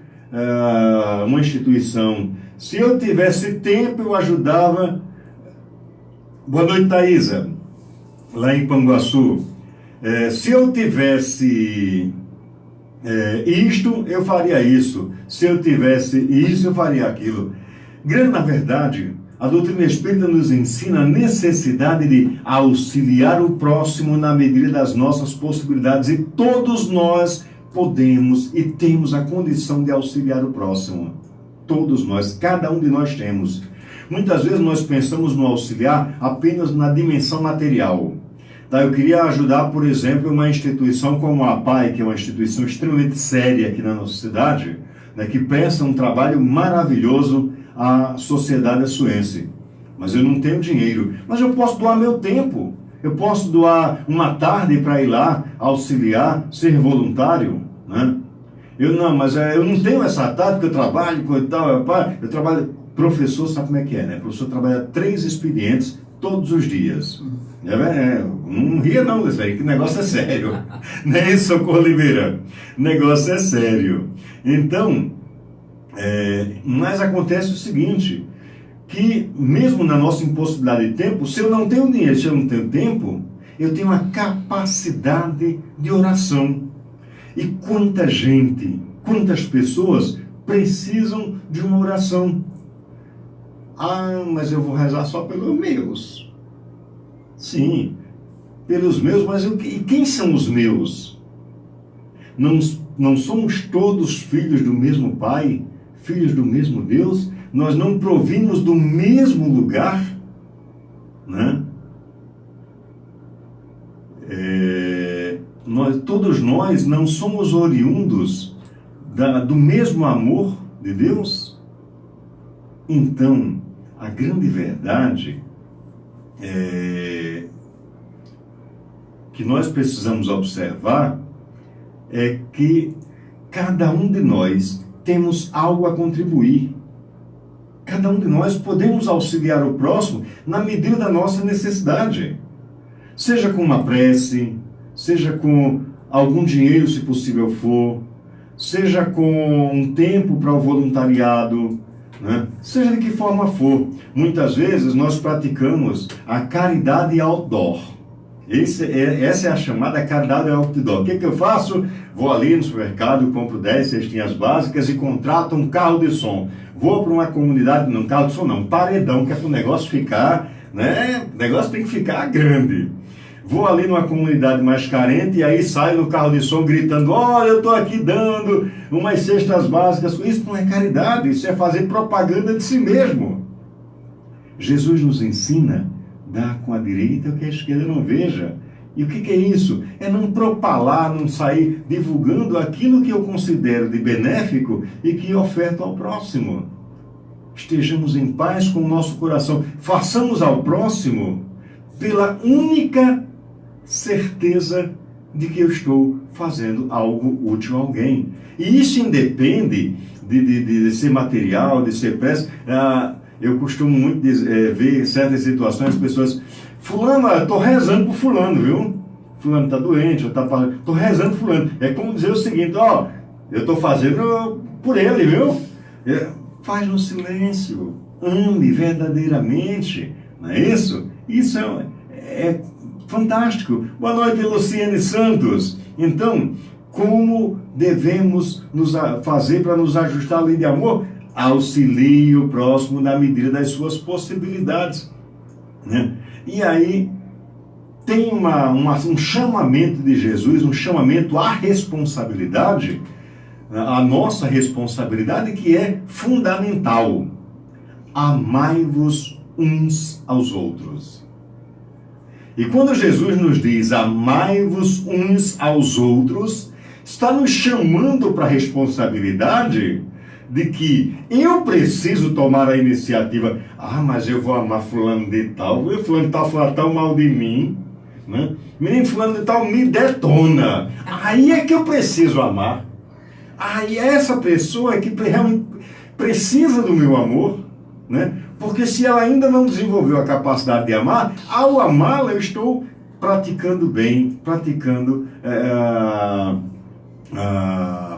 uma instituição. Se eu tivesse tempo, eu ajudava... Boa noite, Thaisa, lá em Panguaçu. Se eu tivesse isto, eu faria isso. Se eu tivesse isso, eu faria aquilo. Na verdade, a doutrina espírita nos ensina a necessidade de auxiliar o próximo na medida das nossas possibilidades. E todos nós podemos e temos a condição de auxiliar o próximo. Todos nós, cada um de nós temos. Muitas vezes nós pensamos no auxiliar apenas na dimensão material. Eu queria ajudar, por exemplo, uma instituição como a APAI, que é uma instituição extremamente séria aqui na nossa cidade, né, que presta um trabalho maravilhoso à sociedade açuense. Mas eu não tenho dinheiro. Mas eu posso doar meu tempo. Eu posso doar uma tarde para ir lá, auxiliar, ser voluntário, né? Eu não tenho essa tarde porque eu trabalho com e tal. Eu trabalho... Professor, sabe como é que é, né? O professor trabalha 3 expedientes todos os dias. Não ria não, isso aí, que negócio é sério. Não é isso, Socorro Oliveira? O negócio é sério. Então, mas acontece o seguinte, que mesmo na nossa impossibilidade de tempo, se eu não tenho dinheiro, se eu não tenho tempo, eu tenho a capacidade de oração. E quanta gente, quantas pessoas precisam de uma oração? Mas eu vou rezar só pelos meus. Sim, pelos meus, mas e quem são os meus? Não somos todos filhos do mesmo Pai, filhos do mesmo Deus? Nós não provimos do mesmo lugar, né? Todos nós não somos oriundos do mesmo amor de Deus? Então, a grande verdade que nós precisamos observar é que cada um de nós temos algo a contribuir. Cada um de nós podemos auxiliar o próximo na medida da nossa necessidade. Seja com uma prece, seja com algum dinheiro, se possível for, seja com um tempo para o voluntariado, né? Seja de que forma for. Muitas vezes nós praticamos a caridade outdoor. Essa é a chamada caridade outdoor. O que eu faço? Vou ali no supermercado, compro 10 cestinhas básicas e contrato um carro de som. Vou para uma comunidade, não carro de som não, paredão, que é para o negócio ficar, né? O negócio tem que ficar grande. Vou ali numa comunidade mais carente e aí saio no carro de som gritando: olha, eu estou aqui dando umas cestas básicas. Isso não é caridade, isso é fazer propaganda de si mesmo. Jesus nos ensina: dá com a direita o que a esquerda não veja. E o que é isso? É não propalar, não sair divulgando aquilo que eu considero de benéfico e que oferto ao próximo. Estejamos em paz com o nosso coração. Façamos ao próximo pela única certeza de que eu estou fazendo algo útil a alguém. E isso independe de ser material, de ser prece. Eu costumo muito ver certas situações, as pessoas: fulano, eu estou rezando por fulano, viu? Fulano está doente, estou rezando por fulano. É como dizer o seguinte: ó, eu estou fazendo por ele, viu? Faz no silêncio, ame verdadeiramente, não é isso? Isso é fantástico. Boa noite, Luciane Santos. Então, como devemos fazer para nos ajustar à lei de amor? Auxilie o próximo na medida das suas possibilidades, né? E aí tem um chamamento de Jesus, um chamamento à responsabilidade, a nossa responsabilidade, que é fundamental. Amai-vos uns aos outros. E quando Jesus nos diz amai-vos uns aos outros, está nos chamando para a responsabilidade de que eu preciso tomar a iniciativa. Mas eu vou amar fulano de tal, fulano de tal fala tão mal de mim, né? Menino, fulano de tal me detona. Aí é que eu preciso amar. Aí essa pessoa é que realmente precisa do meu amor, né? Porque se ela ainda não desenvolveu a capacidade de amar, ao amá-la eu estou praticando bem,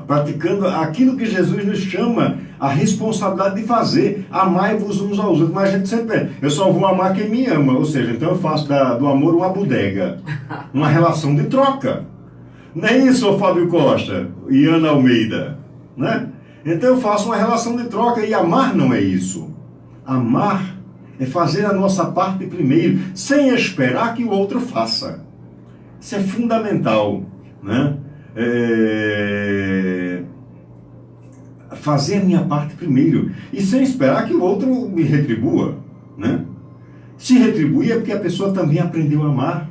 praticando aquilo que Jesus nos chama a responsabilidade de fazer. Amai-vos uns aos outros. Mas a gente sempre eu só vou amar quem me ama. Ou seja, então eu faço do amor uma bodega, uma relação de troca. Não é isso, Fábio Costa e Ana Almeida, né? Então eu faço uma relação de troca, e amar não é isso. Amar é fazer a nossa parte primeiro, sem esperar que o outro faça. Isso é fundamental, né? Fazer a minha parte primeiro e sem esperar que o outro me retribua, né? Se retribuir é porque a pessoa também aprendeu a amar.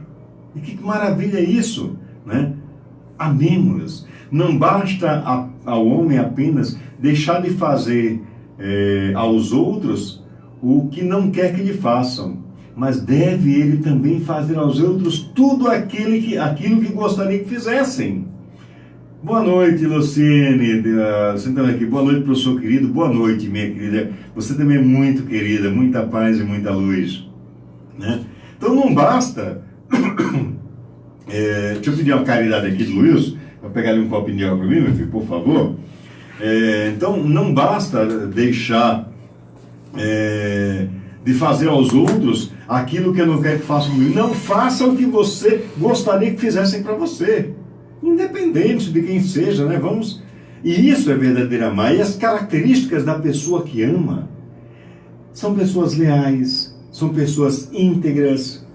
E que maravilha é isso, né? Amemos. Não basta ao homem apenas deixar de fazer aos outros o que não quer que lhe façam, mas deve ele também fazer aos outros tudo aquilo que gostaria que fizessem. Boa noite, Luciene, sentando aqui. Boa noite, professor querido. Boa noite, minha querida. Você também é muito querida, muita paz e muita luz, né? Então não basta... deixa eu pedir uma caridade aqui do Luiz, para pegar ali um copinho de água para mim, meu filho, por favor. Então não basta deixar de fazer aos outros aquilo que eu não quero que façam comigo. Não faça o que você gostaria que fizessem para você, independente de quem seja, né? E isso é verdadeiro amar. E as características da pessoa que ama são pessoas leais, são pessoas íntegras.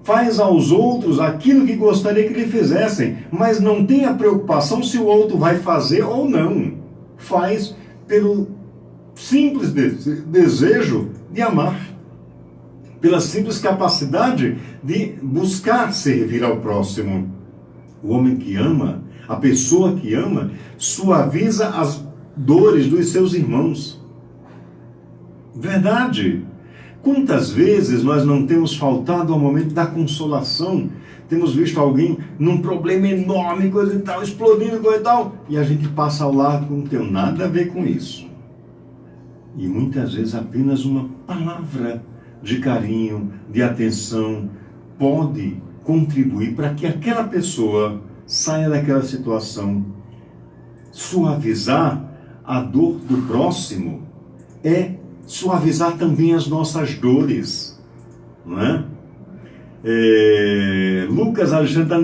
Faz aos outros aquilo que gostaria que lhe fizessem, mas não tem a preocupação se o outro vai fazer ou não. Faz pelo simples desejo de amar, pela simples capacidade de buscar servir ao próximo. O homem que ama, a pessoa que ama, suaviza as dores dos seus irmãos. Verdade. Quantas vezes nós não temos faltado ao momento da consolação? Temos visto alguém num problema enorme, coisa e tal, explodindo, coisa e tal, e a gente passa ao lado, não tem nada a ver com isso. E muitas vezes apenas uma palavra de carinho, de atenção, pode contribuir para que aquela pessoa saia daquela situação. Suavizar a dor do próximo é suavizar também as nossas dores, não é? Lucas Alexandre está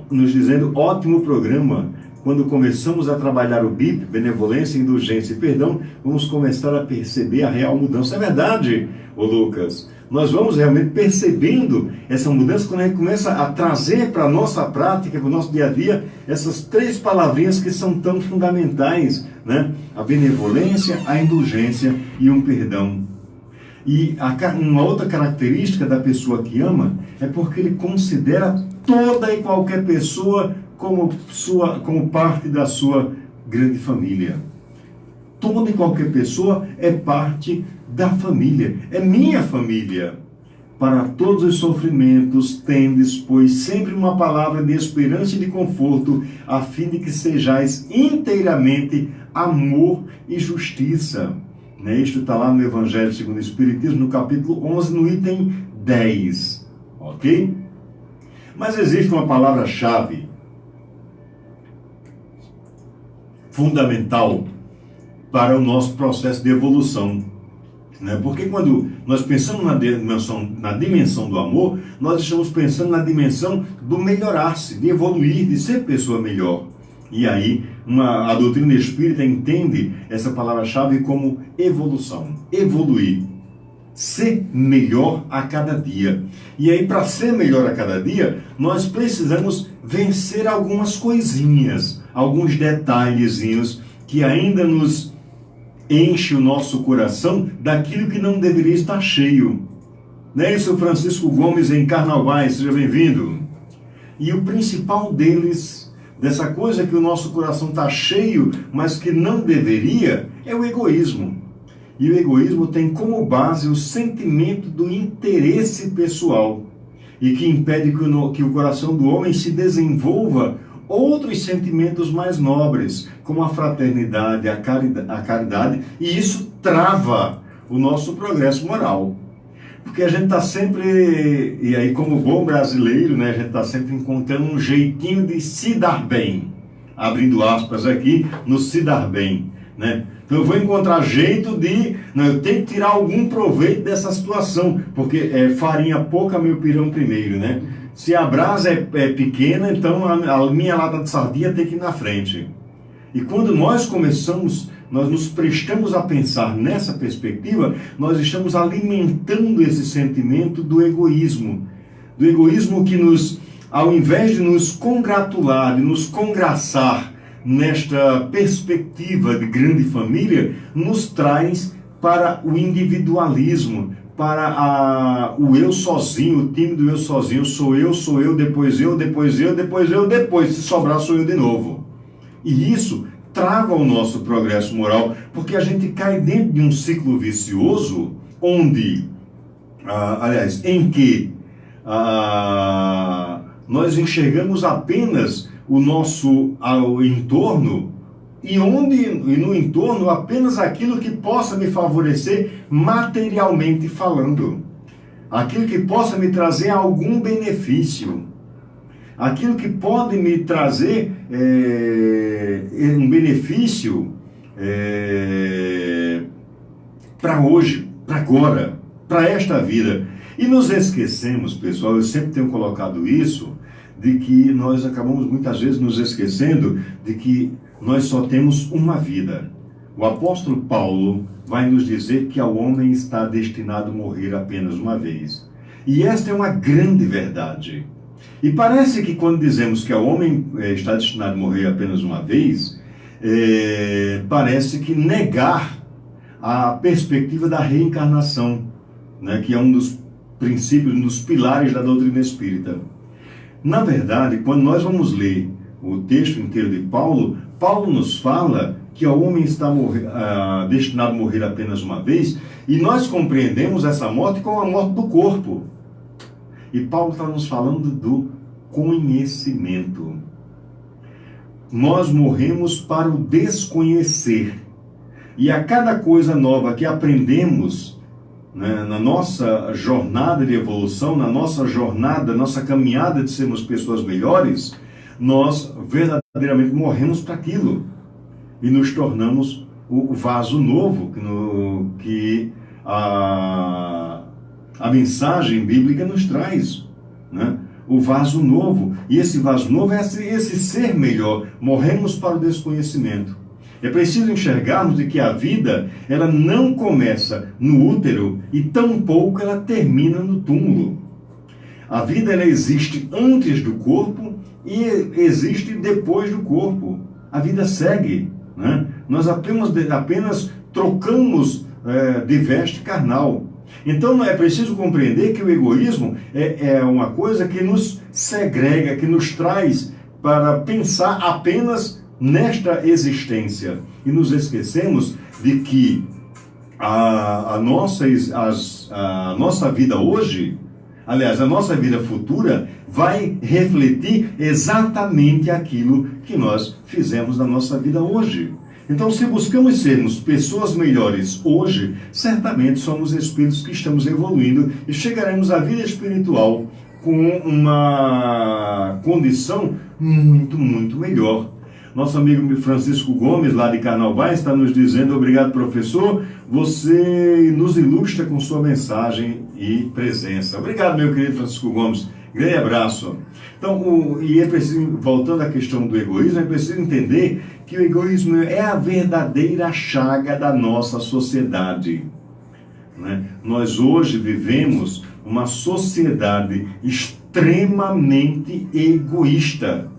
nos dizendo, ótimo programa. Quando começamos a trabalhar o BIP, benevolência, indulgência e perdão, vamos começar a perceber a real mudança. É verdade, ô Lucas. Nós vamos realmente percebendo essa mudança quando a gente começa a trazer para a nossa prática, para o nosso dia a dia, essas 3 palavrinhas que são tão fundamentais, né? A benevolência, a indulgência e um perdão. E uma outra característica da pessoa que ama é porque ele considera toda e qualquer pessoa como parte da sua grande família. Toda e qualquer pessoa é parte da família, é minha família. Para todos os sofrimentos tendes, pois, sempre uma palavra de esperança e de conforto, a fim de que sejais inteiramente amor e justiça. Isto está lá no Evangelho segundo o Espiritismo, no capítulo 11, no item 10. Ok? Mas existe uma palavra-chave fundamental para o nosso processo de evolução. Porque quando nós pensamos na dimensão do amor, nós estamos pensando na dimensão do melhorar-se, de evoluir, de ser pessoa melhor. E aí, a doutrina espírita entende essa palavra-chave como evolução, evoluir, ser melhor a cada dia. E aí, para ser melhor a cada dia, nós precisamos vencer algumas coisinhas, alguns detalhezinhos que ainda nos enche o nosso coração daquilo que não deveria estar cheio. Não é isso, Francisco Gomes em Carnaubais, seja bem-vindo. E o principal deles, dessa coisa que o nosso coração está cheio, mas que não deveria, é o egoísmo. E o egoísmo tem como base o sentimento do interesse pessoal e que impede que o coração do homem se desenvolva outros sentimentos mais nobres, como a fraternidade, a caridade, e isso trava o nosso progresso moral. Porque a gente está sempre, e aí como bom brasileiro, a gente está sempre encontrando um jeitinho de se dar bem, abrindo aspas aqui, no se dar bem, Então eu vou encontrar jeito eu tenho que tirar algum proveito dessa situação, porque farinha pouca, meu pirão primeiro, Se a brasa é pequena, então a minha lata de sardinha tem que ir na frente. E quando nós nos prestamos a pensar nessa perspectiva, nós estamos alimentando esse sentimento do egoísmo. Do egoísmo que ao invés de nos congratular, de nos congraçar nesta perspectiva de grande família, nos traz para o individualismo, para o eu sozinho, o time do eu sozinho, sou eu, depois eu, depois eu, depois eu, depois, se sobrar sou eu de novo. E isso trava o nosso progresso moral, porque a gente cai dentro de um ciclo vicioso, em que nós enxergamos apenas o nosso entorno, e no entorno apenas aquilo que possa me favorecer materialmente falando, aquilo que possa me trazer algum benefício, aquilo que pode me trazer um benefício para hoje, para agora, para esta vida. E nos esquecemos, pessoal, eu sempre tenho colocado isso, de que nós acabamos muitas vezes nos esquecendo de que nós só temos uma vida. O apóstolo Paulo vai nos dizer que ao homem está destinado a morrer apenas uma vez. E esta é uma grande verdade. E parece que quando dizemos que ao homem está destinado a morrer apenas uma vez, parece que negar a perspectiva da reencarnação, que é um dos princípios, um dos pilares da doutrina espírita. Na verdade, quando nós vamos ler o texto inteiro de Paulo, Paulo nos fala que o homem está destinado a morrer apenas uma vez, e nós compreendemos essa morte como a morte do corpo. E Paulo está nos falando do conhecimento. Nós morremos para o desconhecer. E a cada coisa nova que aprendemos, né, na nossa jornada de evolução, na nossa jornada, nossa caminhada de sermos pessoas melhores, nós verdadeiramente morremos para aquilo. E nos tornamos o vaso novo que a mensagem bíblica nos traz, né? O vaso novo. E esse vaso novo é esse ser melhor. Morremos para o desconhecimento. É preciso enxergarmos de que a vida, ela não começa no útero e tampouco ela termina no túmulo. A vida, ela existe antes do corpo e existe depois do corpo. A vida segue, né? Nós apenas trocamos de veste carnal. Então é preciso compreender que o egoísmo é uma coisa que nos segrega, que nos traz para pensar apenas nesta existência. E nos esquecemos de que a nossa vida hoje, aliás, a nossa vida futura, vai refletir exatamente aquilo que nós fizemos na nossa vida hoje. Então, se buscamos sermos pessoas melhores hoje, certamente somos espíritos que estamos evoluindo e chegaremos à vida espiritual com uma condição muito, muito melhor. Nosso amigo Francisco Gomes, lá de Carnaubá, está nos dizendo: obrigado, professor, você nos ilustra com sua mensagem e presença. Obrigado, meu querido Francisco Gomes. Grande abraço. Então, é preciso, voltando à questão do egoísmo, é preciso entender que o egoísmo é a verdadeira chaga da nossa sociedade, né? Nós hoje vivemos uma sociedade extremamente egoísta,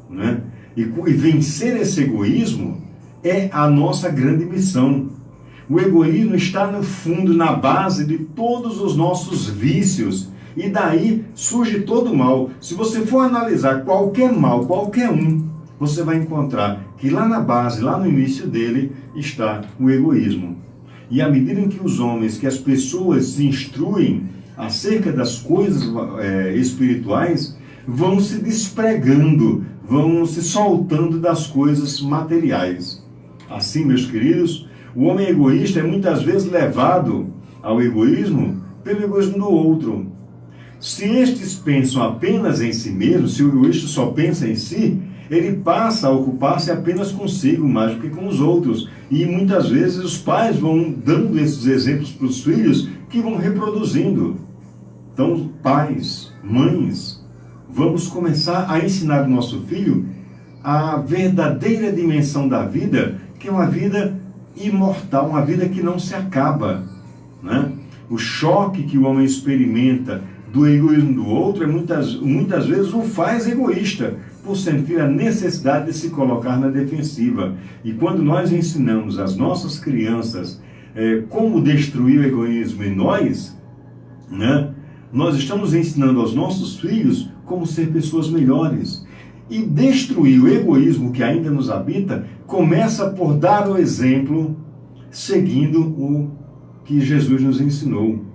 né? E vencer esse egoísmo é a nossa grande missão. O egoísmo está no fundo, na base de todos os nossos vícios. E daí surge todo o mal. Se você for analisar qualquer mal, qualquer um, você vai encontrar que lá na base, lá no início dele, está o egoísmo. E à medida em que os homens, que as pessoas se instruem acerca das coisas espirituais, vão se despregando, vão se soltando das coisas materiais. Assim, meus queridos, o homem egoísta é muitas vezes levado ao egoísmo pelo egoísmo do outro. Se estes pensam apenas em si mesmo, se o egoísta só pensa em si, ele passa a ocupar-se apenas consigo, mais do que com os outros. E muitas vezes os pais vão dando esses exemplos para os filhos que vão reproduzindo. Então, pais, mães, vamos começar a ensinar o nosso filho a verdadeira dimensão da vida, que é uma vida imortal, uma vida que não se acaba, né? O choque que o homem experimenta do egoísmo do outro muitas vezes o faz egoísta, por sentir a necessidade de se colocar na defensiva. E quando nós ensinamos às nossas crianças como destruir o egoísmo em nós, né, nós estamos ensinando aos nossos filhos como ser pessoas melhores. E destruir o egoísmo que ainda nos habita começa por dar o exemplo, seguindo o que Jesus nos ensinou.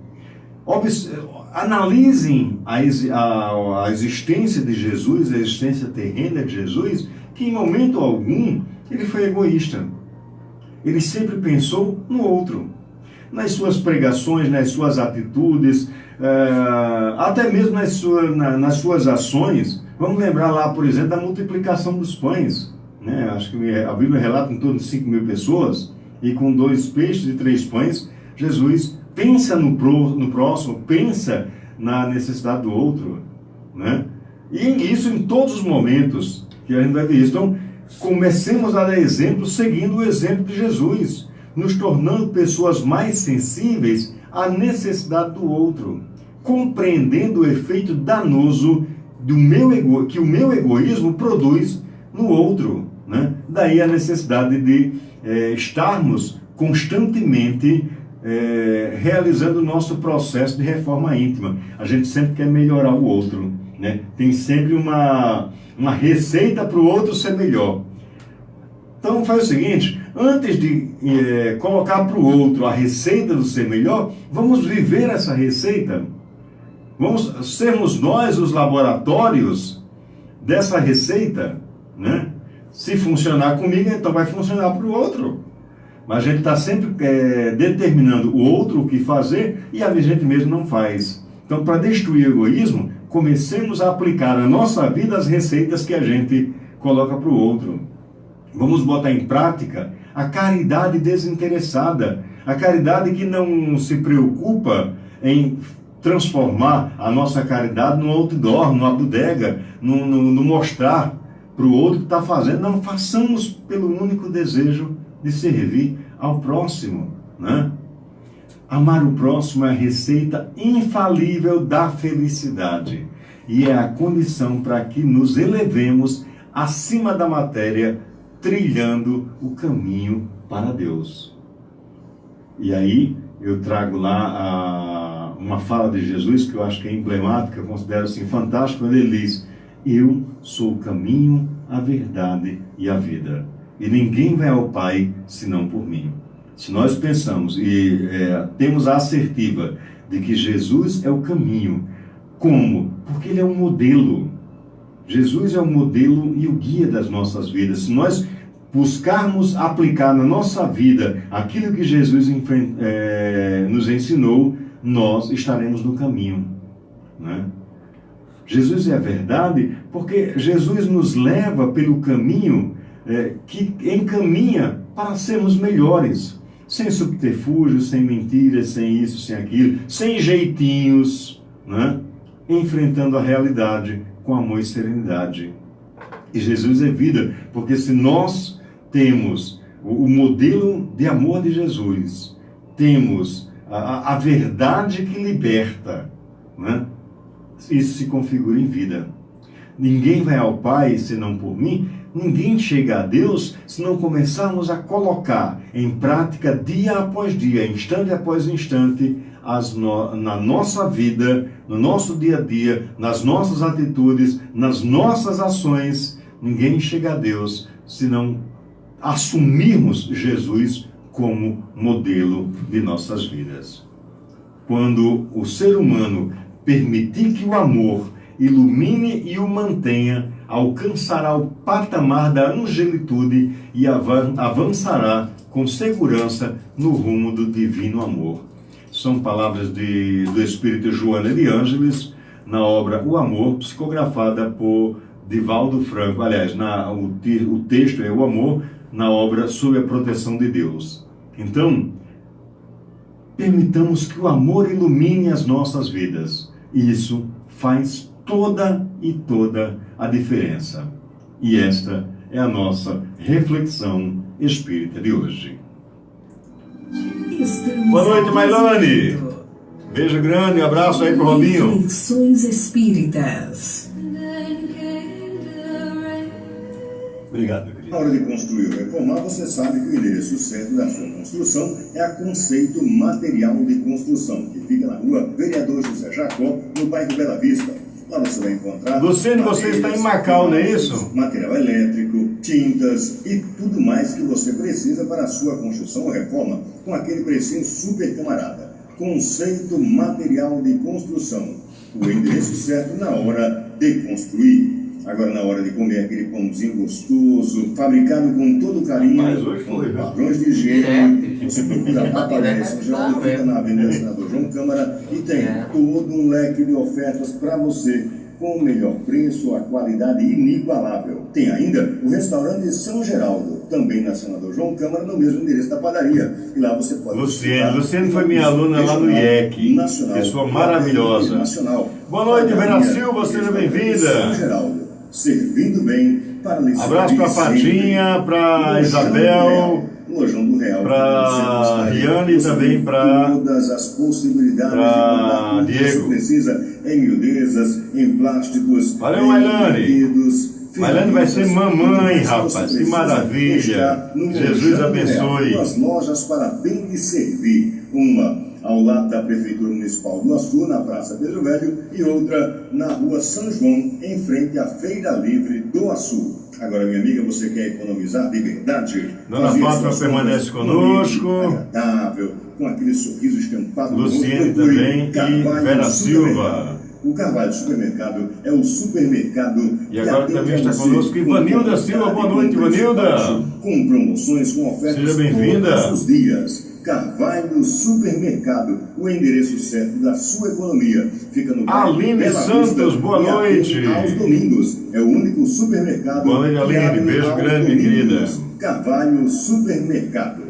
Analisem a existência de Jesus, a existência terrena de Jesus, que em momento algum ele foi egoísta. Ele sempre pensou no outro. Nas suas pregações, nas suas atitudes, até mesmo nas suas ações. Vamos lembrar lá, por exemplo, da multiplicação dos pães, né? Acho que a Bíblia relata em torno de 5.000 pessoas, e com 2 peixes e 3 pães, Jesus pensa no próximo, pensa na necessidade do outro, né? E isso em todos os momentos que a gente vai ver isso. Então, comecemos a dar exemplo seguindo o exemplo de Jesus, nos tornando pessoas mais sensíveis à necessidade do outro, compreendendo o efeito danoso que o meu egoísmo produz no outro, né? Daí a necessidade de estarmos constantemente realizando o nosso processo de reforma íntima. A gente sempre quer melhorar o outro, né? Tem sempre uma receita para o outro ser melhor. Então faz o seguinte, antes de colocar para o outro a receita do ser melhor, vamos viver essa receita. Vamos sermos nós os laboratórios dessa receita, né? Se funcionar comigo, então vai funcionar para o outro. Mas a gente está sempre determinando o outro o que fazer e a gente mesmo não faz. Então, para destruir o egoísmo, comecemos a aplicar na nossa vida as receitas que a gente coloca para o outro. Vamos botar em prática a caridade desinteressada, a caridade que não se preocupa em transformar a nossa caridade num outdoor, numa bodega, no mostrar para o outro que está fazendo. Não, façamos pelo único desejo de servir ao próximo, né? Amar o próximo é a receita infalível da felicidade e é a condição para que nos elevemos acima da matéria, trilhando o caminho para Deus. E aí eu trago lá uma fala de Jesus que eu acho que é emblemática, eu considero assim fantástica, quando ele diz: eu sou o caminho, a verdade e a vida, e ninguém vai ao Pai senão por mim. Se nós pensamos e temos a assertiva de que Jesus é o caminho, como? Porque ele é um modelo. Jesus é o modelo e o guia das nossas vidas. Se nós buscarmos aplicar na nossa vida aquilo que Jesus nos ensinou, nós estaremos no caminho, né? Jesus é a verdade porque Jesus nos leva pelo caminho que encaminha para sermos melhores, sem subterfúgios, sem mentiras, sem isso, sem aquilo, sem jeitinhos, né? Enfrentando a realidade com amor e serenidade. E Jesus é vida, porque se nós temos o modelo de amor de Jesus, temos a verdade que liberta, né? Isso se configura em vida. Ninguém vai ao Pai senão por mim. Ninguém chega a Deus se não começarmos a colocar em prática dia após dia, instante após instante, na nossa vida, no nosso dia a dia, nas nossas atitudes, nas nossas ações. Ninguém chega a Deus se não assumirmos Jesus como modelo de nossas vidas. Quando o ser humano permitir que o amor ilumine e o mantenha, alcançará o patamar da angelitude e avançará com segurança no rumo do divino amor. São palavras do Espírito Joana de Ângeles, na obra O Amor, psicografada por Divaldo Franco. Aliás, o texto é O Amor, na obra Sob a Proteção de Deus. Então, permitamos que o amor ilumine as nossas vidas. Isso faz toda a diferença. E esta é a nossa reflexão espírita de hoje. Boa noite, Mailane. Beijo grande, um abraço aí pro Robinho. Reflexões espíritas. Obrigado, querido. Na hora de construir ou reformar, você sabe que o endereço certo da sua construção é a Conceito Material de Construção, que fica na rua Vereador José Jacó, no bairro Bela Vista. Lá você vai encontrar... Luciano, você está em Macau, não é isso? Material elétrico, tintas e tudo mais que você precisa para a sua construção ou reforma, com aquele precinho super camarada. Conceito Material de Construção. O endereço certo na hora de construir. Agora, na hora de comer aquele pãozinho gostoso, fabricado com todo carinho, com padrões de higiene, você procura a Paparé São Geraldo, fica na Avenida Senador João Câmara, e tem todo um leque de ofertas para você, com o melhor preço, a qualidade inigualável. Tem ainda o restaurante São Geraldo, também na Senador João Câmara, no mesmo endereço da padaria. E lá você pode... Luciano foi minha aluna lá no IEC, pessoa maravilhosa. Boa noite, Vera Silva, seja bem-vinda. São Geraldo, servindo bem para lhe abraço para a Patinha, para Isabel, para Riane e também para todas as possibilidades de Diego. você precisa em miudezas, em plásticos, valeu, Mailane. Mailane vai ser mamãe, rapaz, que maravilha. Jesus abençoe. Duas lojas para bem lhe servir, uma ao lado da Prefeitura Municipal do Açu, na Praça Pedro Velho, e outra na Rua São João, em frente à Feira Livre do Açu. Agora, minha amiga, você quer economizar de verdade? Dona Fátima permanece conosco. Agradável, com aquele sorriso estampado. Luciene também e Vera Silva. O Carvalho Supermercado é o supermercado. E agora também está conosco Ivanilda Silva. Boa noite, Ivanilda. Com promoções, com ofertas. Seja bem-vinda. Todos os dias. Carvalho Supermercado, o endereço certo da sua economia. Fica no bairro Aline Santos, boa noite. Aos domingos. É o único supermercado. Boa noite, Aline. Beijo grande, querida. Carvalho Supermercado.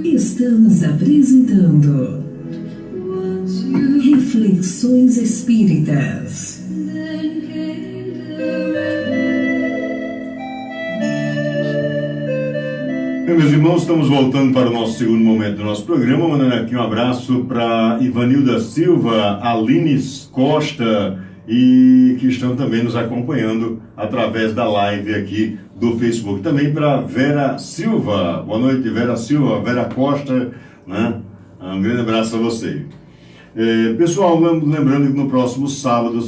Estamos apresentando Reflexões Espíritas. Meus irmãos, estamos voltando para o nosso segundo momento do nosso programa, mandando aqui um abraço para Ivanilda Silva, Aline Costa, e que estão também nos acompanhando através da live aqui do Facebook. Também para Vera Silva. Boa noite, Vera Silva, Vera Costa, né? Um grande abraço a você. Pessoal, lembrando que no próximo sábado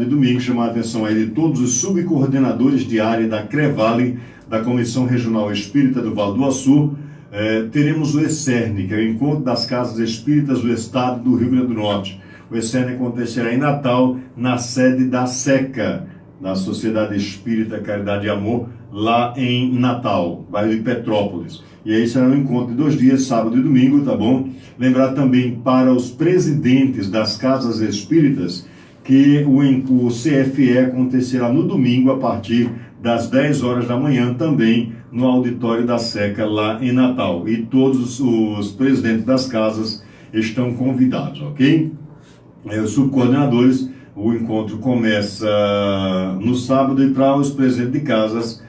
e domingo, chamar a atenção aí de todos os subcoordenadores de área da Crevale, da Comissão Regional Espírita do Vale do Açu, teremos o ECERN, que é o Encontro das Casas Espíritas do Estado do Rio Grande do Norte. O ECERN acontecerá em Natal, na sede da SECA, da Sociedade Espírita Caridade e Amor, lá em Natal, bairro de Petrópolis. E aí será um encontro de 2 dias, sábado e domingo, tá bom? Lembrar também para os presidentes das casas espíritas que o CFE acontecerá no domingo a partir das 10 horas da manhã, também no auditório da SECA lá em Natal. E todos os presidentes das casas estão convidados, ok? Os subcoordenadores, o encontro começa no sábado e para os presidentes de casas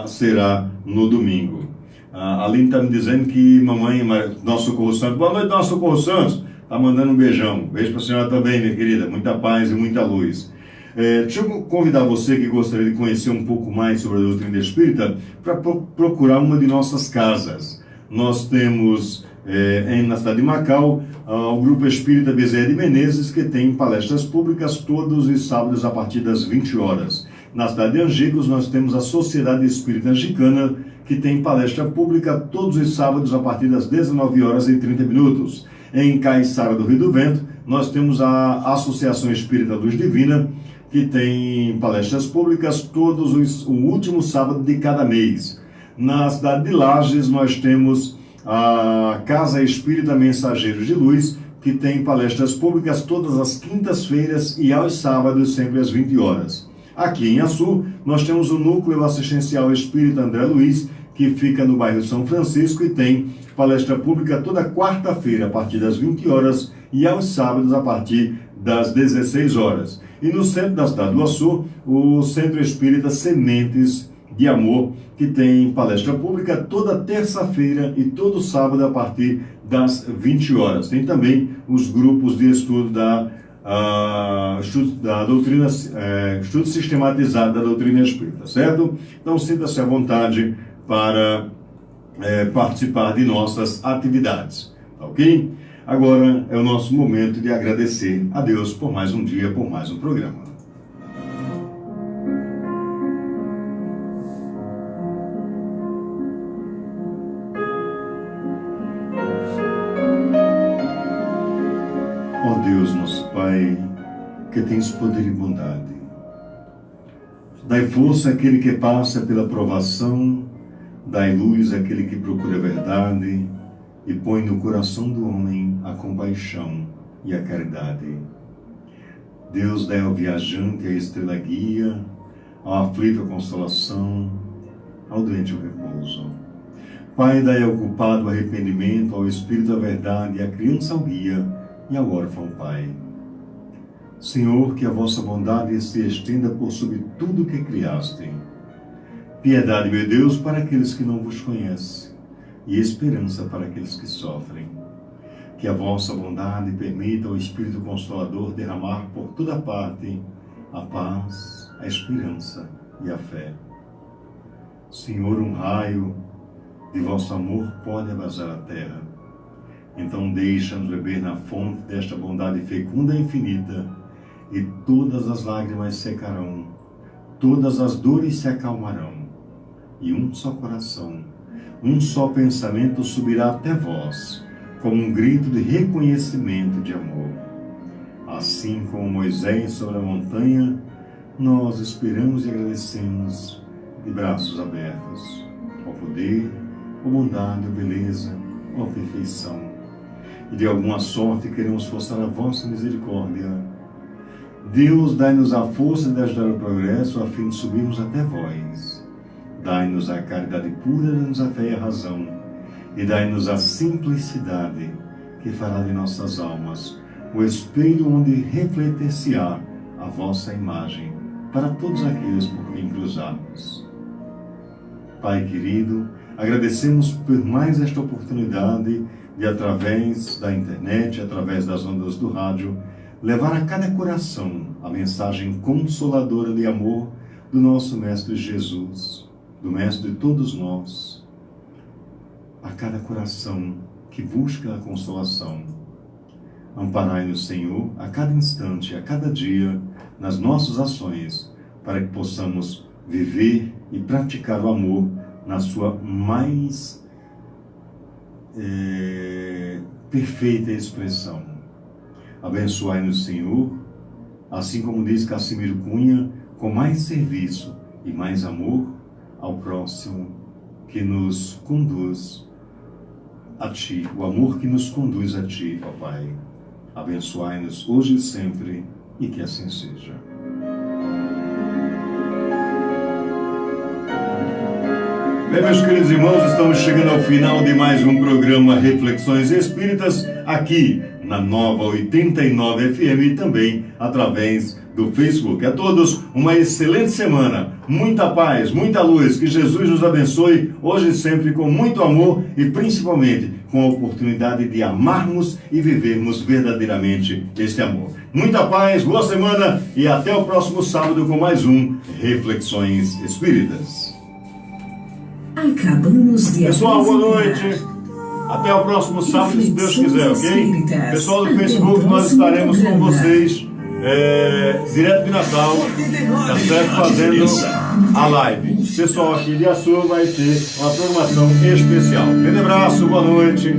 será no domingo. A Aline está me dizendo que mamãe, Nosso Socorro Santos, boa noite, Nosso Socorro Santos, está mandando um beijão. Beijo para a senhora também, minha querida, muita paz e muita luz. Deixa eu convidar você que gostaria de conhecer um pouco mais sobre a doutrina espírita para procurar uma de nossas casas. Nós temos na cidade de Macau o Grupo Espírita Bezerra de Menezes, que tem palestras públicas todos os sábados a partir das 20 horas. Na cidade de Angicos nós temos a Sociedade Espírita Angicana, que tem palestra pública todos os sábados a partir das 19 horas e 30 minutos. Em Caiçara do Rio do Vento, nós temos a Associação Espírita Luz Divina, que tem palestras públicas todos o último sábado de cada mês. Na cidade de Lages, nós temos a Casa Espírita Mensageiros de Luz, que tem palestras públicas todas as quintas-feiras e aos sábados, sempre às 20 horas. Aqui em Açu, nós temos o Núcleo Assistencial Espírita André Luiz, que fica no bairro São Francisco e tem palestra pública toda quarta-feira, a partir das 20 horas e aos sábados, a partir das 16 horas. E no centro da cidade do Açu, o Centro Espírita Sementes de Amor, que tem palestra pública toda terça-feira e todo sábado a partir das 20 horas. Tem também os grupos de estudo estudo sistematizado da doutrina espírita, certo? Então sinta-se à vontade para participar de nossas atividades, ok? Agora é o nosso momento de agradecer a Deus por mais um dia, por mais um programa. Ó Deus, nosso Pai, que tens poder e bondade, dai força àquele que passa pela provação, dai luz àquele que procura a verdade e põe no coração do homem a compaixão e a caridade. Deus, dai ao viajante a estrela guia, ao aflito a consolação, ao doente o repouso. Pai, dai ao culpado o arrependimento, ao espírito a verdade, à criança ao guia e ao órfão o Pai. Senhor, que a vossa bondade se estenda por sobre tudo que criaste. Piedade, meu Deus, para aqueles que não vos conhecem e esperança para aqueles que sofrem. Que a vossa bondade permita ao Espírito Consolador derramar por toda parte a paz, a esperança e a fé. Senhor, um raio de vosso amor pode abrasar a terra. Então deixa-nos beber na fonte desta bondade fecunda e infinita, e todas as lágrimas secarão, todas as dores se acalmarão, e um só coração, um só pensamento subirá até vós, como um grito de reconhecimento de amor. Assim como Moisés sobre a montanha, nós esperamos e agradecemos de braços abertos, ó poder, ó bondade, ó beleza, ó perfeição. E de alguma sorte queremos forçar a vossa misericórdia. Deus, dai-nos a força de ajudar o progresso, a fim de subirmos até vós. Dai-nos a caridade pura, dai-nos a fé e a razão, e dai-nos a simplicidade, que fará de nossas almas o espelho onde refletir-se-á a vossa imagem, para todos aqueles por quem cruzarmos. Pai querido, agradecemos por mais esta oportunidade de, através da internet, através das ondas do rádio, levar a cada coração a mensagem consoladora de amor do nosso Mestre Jesus, do Mestre de todos nós, a cada coração que busca a consolação. Amparai-nos, Senhor, a cada instante, a cada dia, nas nossas ações, para que possamos viver e praticar o amor na sua mais perfeita expressão. Abençoai-nos, Senhor, assim como diz Cassimiro Cunha, com mais serviço e mais amor ao próximo, que nos conduz a Ti, o amor que nos conduz a Ti, ó Pai. Abençoai-nos hoje e sempre, e que assim seja. Bem, meus queridos irmãos, estamos chegando ao final de mais um programa Reflexões Espíritas, aqui na Nova 89 FM e também através do Facebook. A todos uma excelente semana, muita paz, muita luz, que Jesus nos abençoe hoje e sempre com muito amor e principalmente com a oportunidade de amarmos e vivermos verdadeiramente este amor. Muita paz, boa semana e até o próximo sábado com mais um Reflexões Espíritas. Acabamos de Pessoal, boa noite. Até o próximo sábado, se Deus quiser, ok? Pessoal do Facebook, nós estaremos com vocês direto de Natal, tá certo? Fazendo a live. Pessoal aqui de Açu vai ter uma programação especial. Grande abraço, boa noite.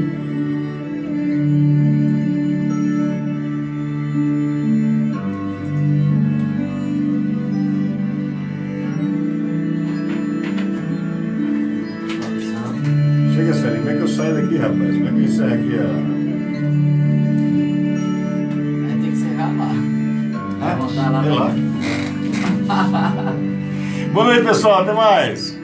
Chega, Sérgio, como é que eu saio daqui, rapaz? Como é que eu encerro aqui Tem que encerrar lá. Vai voltar lá. Boa noite, pessoal. Até mais.